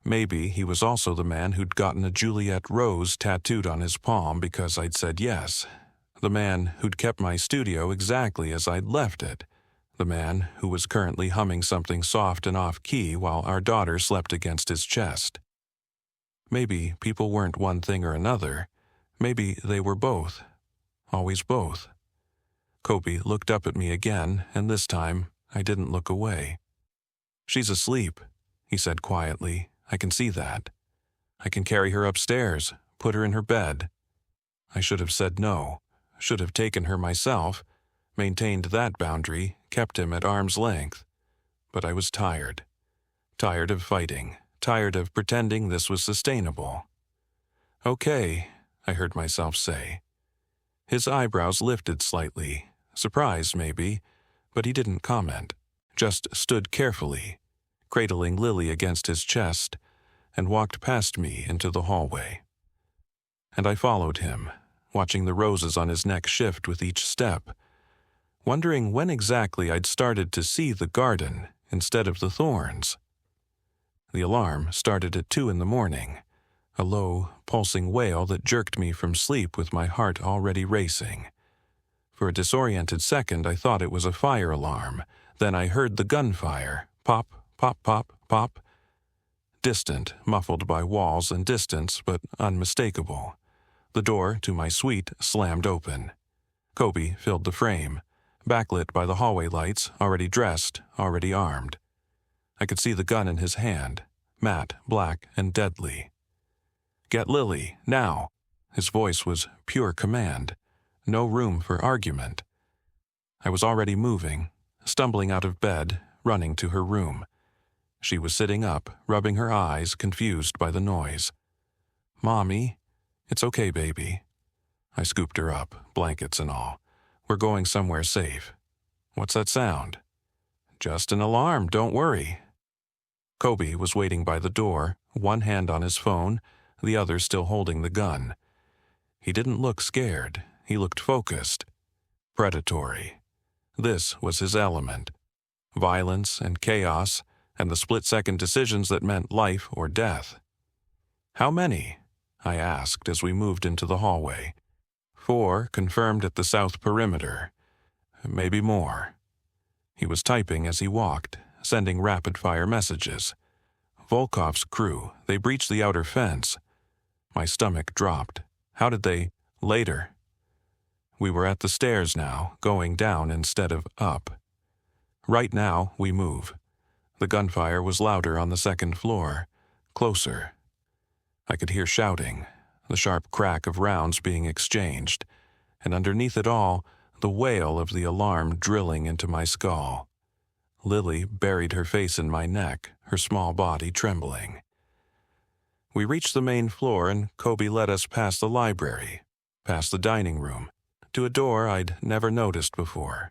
Speaker 1: Maybe he was also the man who'd gotten a Juliet rose tattooed on his palm because I'd said yes, the man who'd kept my studio exactly as I'd left it, the man who was currently humming something soft and off-key while our daughter slept against his chest. Maybe people weren't one thing or another. Maybe they were both. Always both. Kobe looked up at me again, and this time I didn't look away. "She's asleep," he said quietly. "I can see that. I can carry her upstairs, put her in her bed." I should have said no, should have taken her myself, maintained that boundary, kept him at arm's length. But I was tired. Tired of fighting, tired of pretending this was sustainable. "Okay," I heard myself say. His eyebrows lifted slightly, surprised maybe, but he didn't comment, just stood carefully, cradling Lily against his chest, and walked past me into the hallway. And I followed him, watching the roses on his neck shift with each step, wondering when exactly I'd started to see the garden instead of the thorns. The alarm started at 2 a.m, a low, pulsing wail that jerked me from sleep with my heart already racing. For a disoriented second, I thought it was a fire alarm. Then I heard the gunfire, pop, pop, pop, pop. Distant, muffled by walls and distance, but unmistakable. The door to my suite slammed open. Kobe filled the frame, backlit by the hallway lights, already dressed, already armed. I could see the gun in his hand, matte, black, and deadly. "Get Lily, now!" His voice was pure command. No room for argument. I was already moving, stumbling out of bed, running to her room. She was sitting up, rubbing her eyes, confused by the noise. "Mommy, it's okay, baby." I scooped her up, blankets and all. "We're going somewhere safe." "What's that sound?" "Just an alarm, don't worry." Kobe was waiting by the door, one hand on his phone, the other still holding the gun. He didn't look scared. He looked focused. Predatory. This was his element. Violence and chaos, and the split-second decisions that meant life or death. "How many?" I asked as we moved into the hallway. 4 confirmed at the south perimeter. Maybe more. He was typing as he walked, sending rapid-fire messages. Volkov's crew, they breached the outer fence. My stomach dropped. How did they? Later. We were at the stairs now, going down instead of up. Right now, we move. The gunfire was louder on the second floor, closer. I could hear shouting, the sharp crack of rounds being exchanged, and underneath it all, the wail of the alarm drilling into my skull. Lily buried her face in my neck, her small body trembling. We reached the main floor and Kobe led us past the library, past the dining room, to a door I'd never noticed before,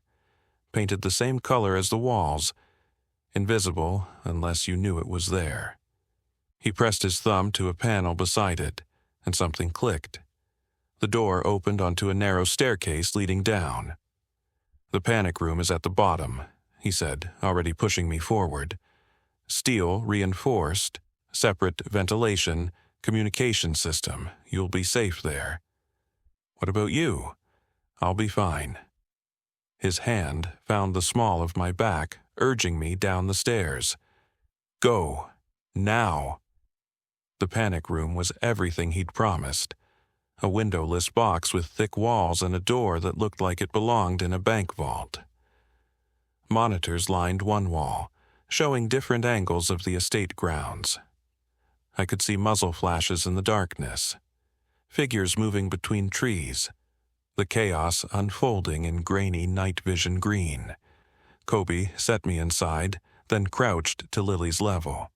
Speaker 1: painted the same color as the walls, invisible unless you knew it was there. He pressed his thumb to a panel beside it, and something clicked. The door opened onto a narrow staircase leading down. "The panic room is at the bottom," he said, already pushing me forward. "Steel, reinforced, separate ventilation, communication system. You'll be safe there." "What about you?" "I'll be fine." His hand found the small of my back, urging me down the stairs. "Go. Now." The panic room was everything he'd promised. A windowless box with thick walls and a door that looked like it belonged in a bank vault. Monitors lined one wall, showing different angles of the estate grounds. I could see muzzle flashes in the darkness, figures moving between trees, the chaos unfolding in grainy night vision green. Kobe set me inside, then crouched to Lily's level.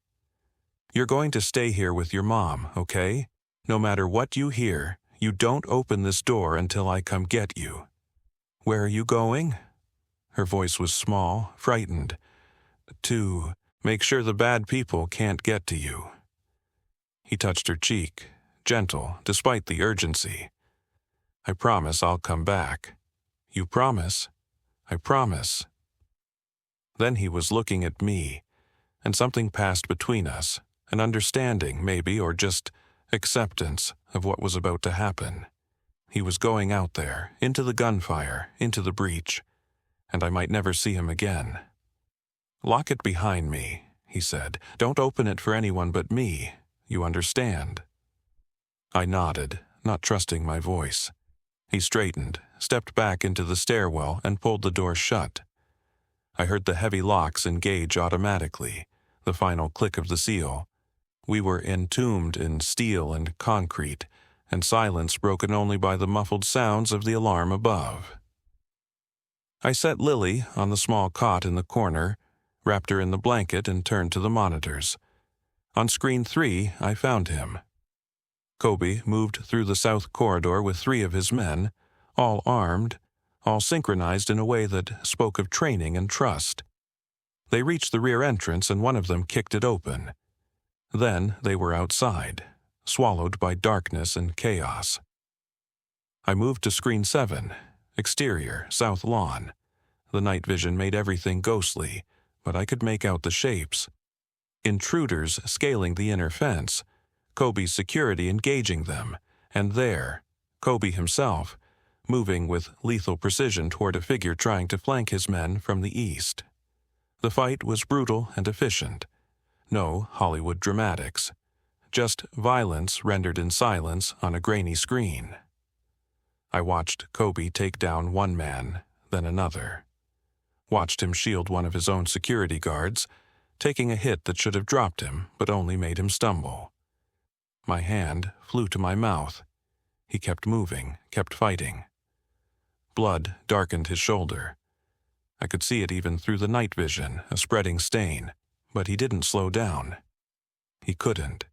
Speaker 1: "You're going to stay here with your mom, okay? No matter what you hear, you don't open this door until I come get you." "Where are you going?" Her voice was small, frightened. "To make sure the bad people can't get to you." He touched her cheek, gentle, despite the urgency. "I promise I'll come back." "You promise?" "I promise." Then he was looking at me, and something passed between us, an understanding, maybe, or just acceptance of what was about to happen. He was going out there, into the gunfire, into the breach, and I might never see him again. "Lock it behind me," he said. "Don't open it for anyone but me. You understand?" I nodded, not trusting my voice. He straightened, stepped back into the stairwell, and pulled the door shut. I heard the heavy locks engage automatically, the final click of the seal. We were entombed in steel and concrete, and silence broken only by the muffled sounds of the alarm above. I set Lily on the small cot in the corner, wrapped her in the blanket, and turned to the monitors. On screen 3, I found him. Kobe moved through the south corridor with 3 of his men, all armed, all synchronized in a way that spoke of training and trust. They reached the rear entrance and one of them kicked it open. Then they were outside, swallowed by darkness and chaos. I moved to screen 7, exterior, south lawn. The night vision made everything ghostly, but I could make out the shapes. Intruders scaling the inner fence, Kobe's security engaging them, and there, Kobe himself, moving with lethal precision toward a figure trying to flank his men from the east. The fight was brutal and efficient. No Hollywood dramatics. Just violence rendered in silence on a grainy screen. I watched Kobe take down one man, then another. Watched him shield one of his own security guards, taking a hit that should have dropped him, but only made him stumble. My hand flew to my mouth. He kept moving, kept fighting. Blood darkened his shoulder. I could see it even through the night vision, a spreading stain, but he didn't slow down. He couldn't.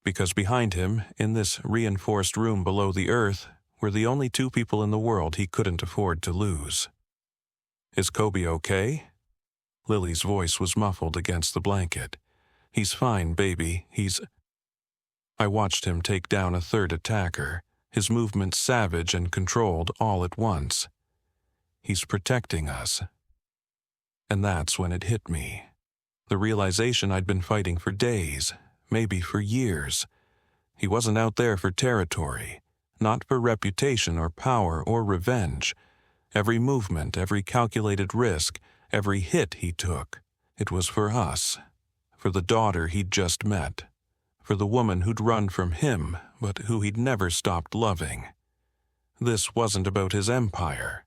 Speaker 1: Because behind him, in this reinforced room below the earth, were the only 2 people in the world he couldn't afford to lose. "Is Kobe okay?" Lily's voice was muffled against the blanket. "He's fine, baby. I watched him take down a 3rd attacker, his movements savage and controlled all at once. He's protecting us. And that's when it hit me. The realization I'd been fighting for days, maybe for years. He wasn't out there for territory, not for reputation or power or revenge. Every movement, every calculated risk, every hit he took, It was for us, for the daughter he'd just met, for the woman who'd run from him but who he'd never stopped loving. This wasn't about his empire.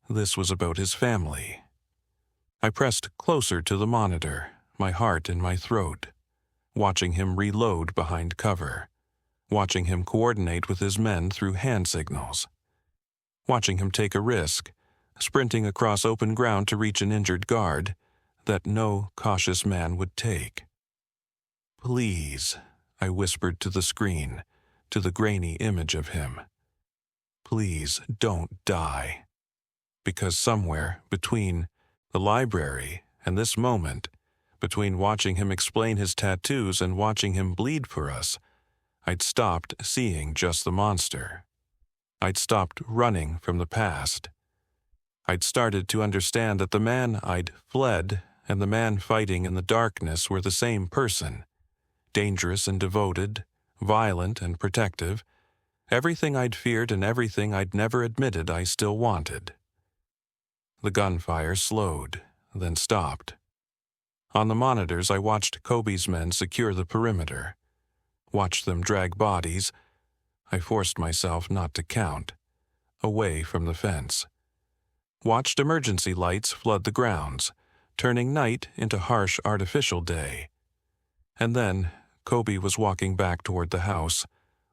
Speaker 1: This was about his family. I pressed closer to the monitor, my heart in my throat, watching him reload behind cover, watching him coordinate with his men through hand signals, watching him take a risk, sprinting across open ground to reach an injured guard that no cautious man would take. "Please," I whispered to the screen, to the grainy image of him. "Please don't die." Because somewhere between the library and this moment, between watching him explain his tattoos and watching him bleed for us, I'd stopped seeing just the monster. I'd stopped running from the past. I'd started to understand that the man I'd fled and the man fighting in the darkness were the same person, dangerous and devoted, violent and protective, everything I'd feared and everything I'd never admitted I still wanted. The gunfire slowed, then stopped. On the monitors, I watched Kobe's men secure the perimeter, watched them drag bodies. I forced myself not to count, away from the fence. Watched emergency lights flood the grounds, turning night into harsh artificial day. And then Kobe was walking back toward the house,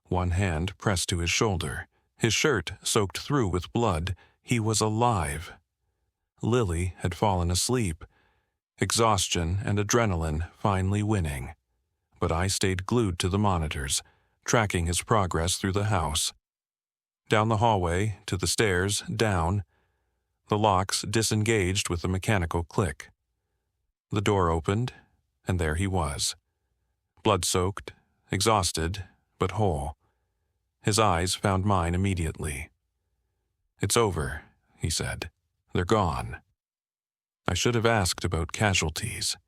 Speaker 1: one hand pressed to his shoulder, his shirt soaked through with blood. He was alive. Lily had fallen asleep, exhaustion and adrenaline finally winning. But I stayed glued to the monitors, tracking his progress through the house. Down the hallway, to the stairs, down. The locks disengaged with a mechanical click. The door opened, and there he was. Blood-soaked, exhausted, but whole. His eyes found mine immediately. "It's over," he said. "They're gone." I should have asked about casualties.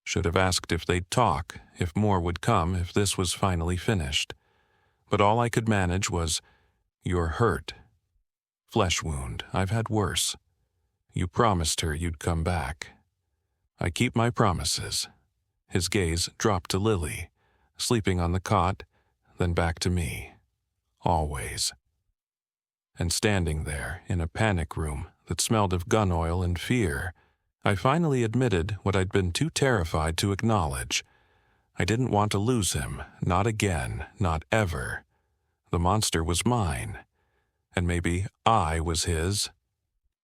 Speaker 1: Should have asked if they'd talk, if more would come, if this was finally finished. But all I could manage was, "You're hurt. Flesh wound. I've had worse. You promised her you'd come back." I keep my promises. His gaze dropped to Lily, sleeping on the cot, then back to me. Always. And standing there in a panic room that smelled of gun oil and fear, I finally admitted what I'd been too terrified to acknowledge. I didn't want to lose him, not again, not ever. The monster was mine. And maybe I was his.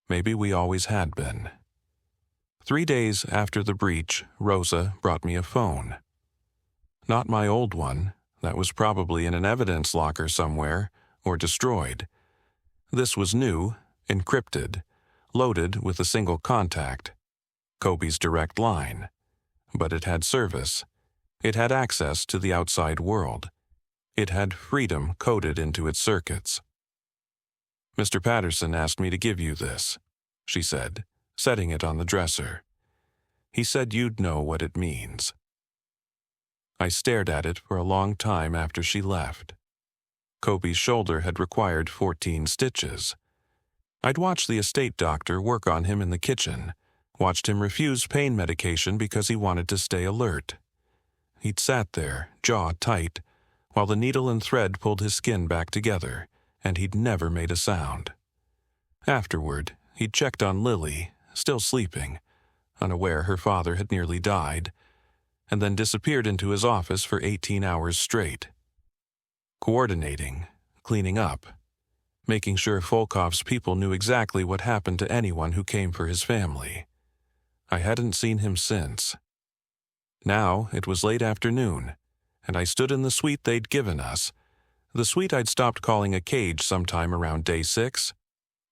Speaker 1: Maybe we always had been. 3 days after the breach, Rosa brought me a phone. Not my old one. That was probably in an evidence locker somewhere, or destroyed. This was new, encrypted, loaded with a single contact. Kobe's direct line. But it had service. It had access to the outside world. It had freedom coded into its circuits. "Mr. Patterson asked me to give you this," she said, setting it on the dresser. "He said you'd know what it means." I stared at it for a long time after she left. Kobe's shoulder had required 14 stitches. I'd watched the estate doctor work on him in the kitchen, watched him refuse pain medication because he wanted to stay alert. He'd sat there, jaw tight, while the needle and thread pulled his skin back together, and he'd never made a sound. Afterward, he'd checked on Lily, still sleeping, unaware her father had nearly died, and then disappeared into his office for 18 hours straight. Coordinating, cleaning up, making sure Volkov's people knew exactly what happened to anyone who came for his family. I hadn't seen him since. Now it was late afternoon, and I stood in the suite they'd given us, the suite I'd stopped calling a cage sometime around day 6,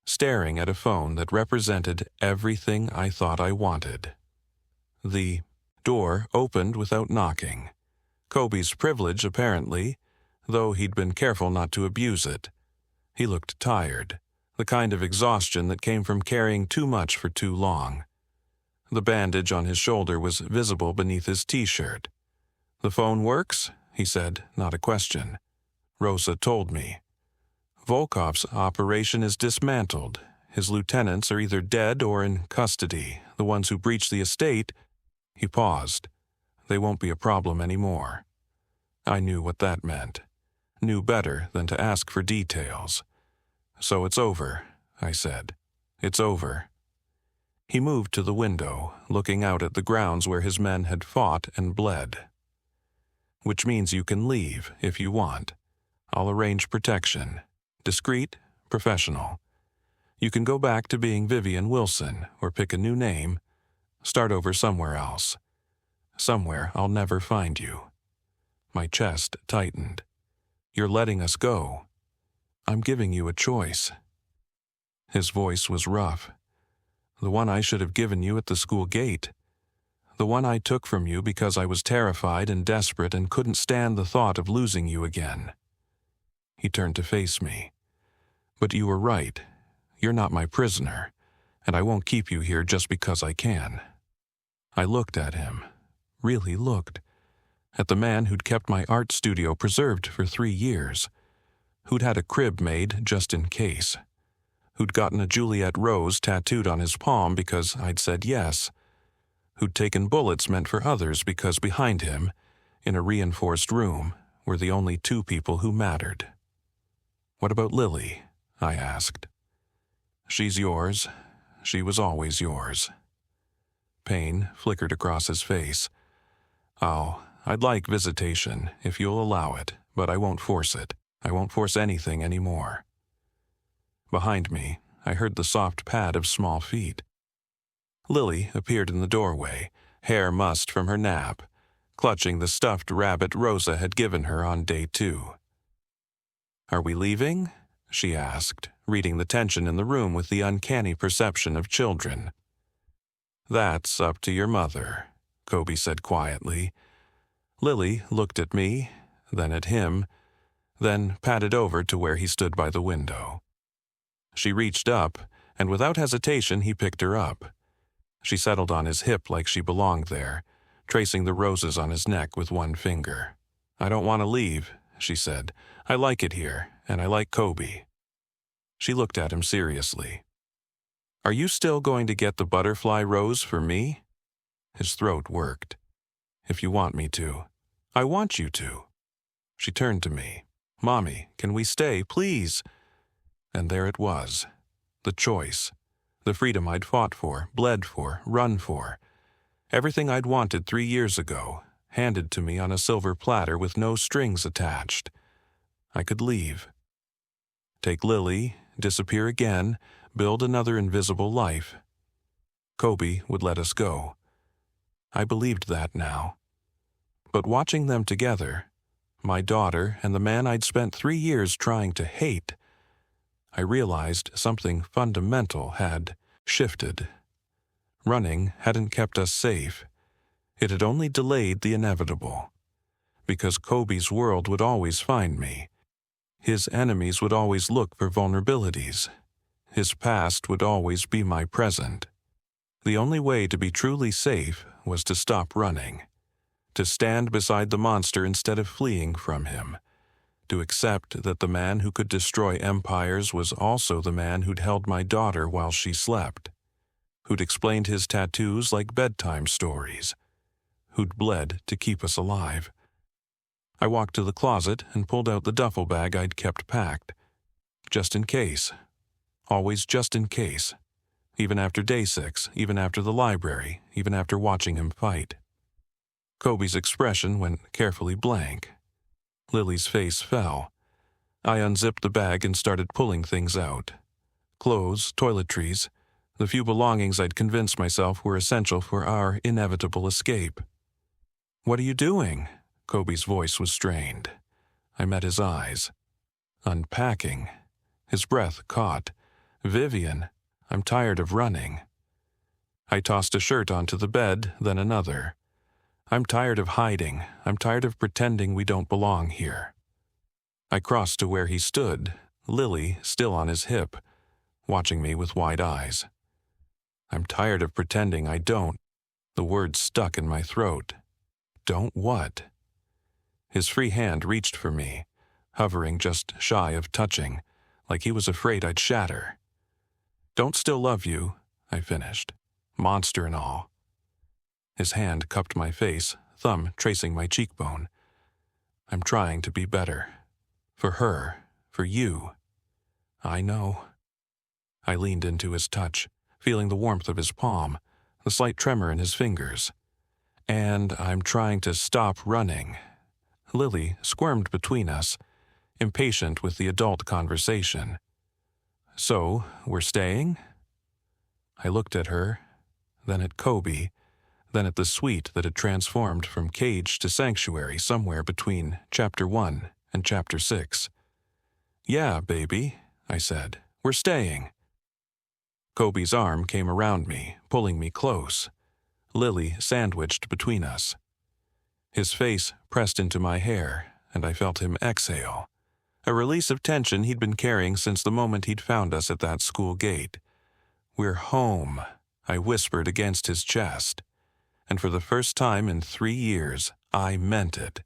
Speaker 1: staring at a phone that represented everything I thought I wanted. The door opened without knocking. Kobe's privilege, apparently, though he'd been careful not to abuse it. He looked tired, the kind of exhaustion that came from carrying too much for too long. The bandage on his shoulder was visible beneath his t-shirt. "The phone works?" he said, not a question. Rosa told me. "Volkov's operation is dismantled. His lieutenants are either dead or in custody. The ones who breached the estate..." He paused. They won't be a problem anymore. I knew what that meant. Knew better than to ask for details. So it's over, I said. It's over. He moved to the window, looking out at the grounds where his men had fought and bled. Which means you can leave if you want. I'll arrange protection. Discreet, professional. You can go back to being Vivienne Wilson or pick a new name. Start over somewhere else. Somewhere I'll never find you. My chest tightened. You're letting us go. I'm giving you a choice. His voice was rough. The one I should have given you at the school gate. The one I took from you because I was terrified and desperate and couldn't stand the thought of losing you again. He turned to face me. But you were right. You're not my prisoner, and I won't keep you here just because I can. I looked at him. Really looked. At the man who'd kept my art studio preserved for 3 years. Who'd had a crib made just in case. Who'd gotten a Juliet rose tattooed on his palm because I'd said yes. Who'd taken bullets meant for others because behind him, in a reinforced room, were the only 2 people who mattered. What about Lily? I asked. She's yours. She was always yours. Pain flickered across his face. Oh, I'd like visitation, if you'll allow it, but I won't force it. I won't force anything anymore. Behind me, I heard the soft pad of small feet. Lily appeared in the doorway, hair mussed from her nap, clutching the stuffed rabbit Rosa had given her on day 2. Are we leaving? She asked, reading the tension in the room with the uncanny perception of children. That's up to your mother, Kobe said quietly. Lily looked at me, then at him, then padded over to where he stood by the window. She reached up, and without hesitation he picked her up. She settled on his hip like she belonged there, tracing the roses on his neck with one finger. I don't want to leave, she said. I like it here, and I like Kobe. She looked at him seriously. Are you still going to get the butterfly rose for me? His throat worked. If you want me to. I want you to. She turned to me. Mommy, can we stay, please? And there it was. The choice. The freedom I'd fought for, bled for, run for. Everything I'd wanted 3 years ago, handed to me on a silver platter with no strings attached. I could leave. Take Lily, disappear again, build another invisible life. Kobe would let us go. I believed that now. But watching them together, my daughter and the man I'd spent 3 years trying to hate, I realized something fundamental had shifted. Running hadn't kept us safe. It had only delayed the inevitable. Because Kobe's world would always find me. His enemies would always look for vulnerabilities. His past would always be my present. The only way to be truly safe was to stop running. To stand beside the monster instead of fleeing from him. To accept that the man who could destroy empires was also the man who'd held my daughter while she slept. Who'd explained his tattoos like bedtime stories. Who'd bled to keep us alive. I walked to the closet and pulled out the duffel bag I'd kept packed. Just in case. Always just in case. Even after day 6, even after the library, even after watching him fight. Kobe's expression went carefully blank. Lily's face fell. I unzipped the bag and started pulling things out. Clothes, toiletries, the few belongings I'd convinced myself were essential for our inevitable escape. What are you doing? Kobe's voice was strained. I met his eyes. Unpacking. His breath caught. Vivienne, I'm tired of running. I tossed a shirt onto the bed, then another. I'm tired of hiding. I'm tired of pretending we don't belong here. I crossed to where he stood, Lily still on his hip, watching me with wide eyes. I'm tired of pretending I don't. The words stuck in my throat. Don't what? His free hand reached for me, hovering just shy of touching, like he was afraid I'd shatter. Don't still love you, I finished, monster and all. His hand cupped my face, thumb tracing my cheekbone. I'm trying to be better. For her, for you. I know. I leaned into his touch, feeling the warmth of his palm, the slight tremor in his fingers. And I'm trying to stop running. Lily squirmed between us, impatient with the adult conversation. So, we're staying? I looked at her, then at Kobe, then at the suite that had transformed from cage to sanctuary somewhere between Chapter 1 and Chapter 6. Yeah, baby, I said. We're staying. Kobe's arm came around me, pulling me close. Lily sandwiched between us. His face pressed into my hair, and I felt him exhale. A release of tension he'd been carrying since the moment he'd found us at that school gate. We're home, I whispered against his chest. And for the first time in 3 years, I meant it.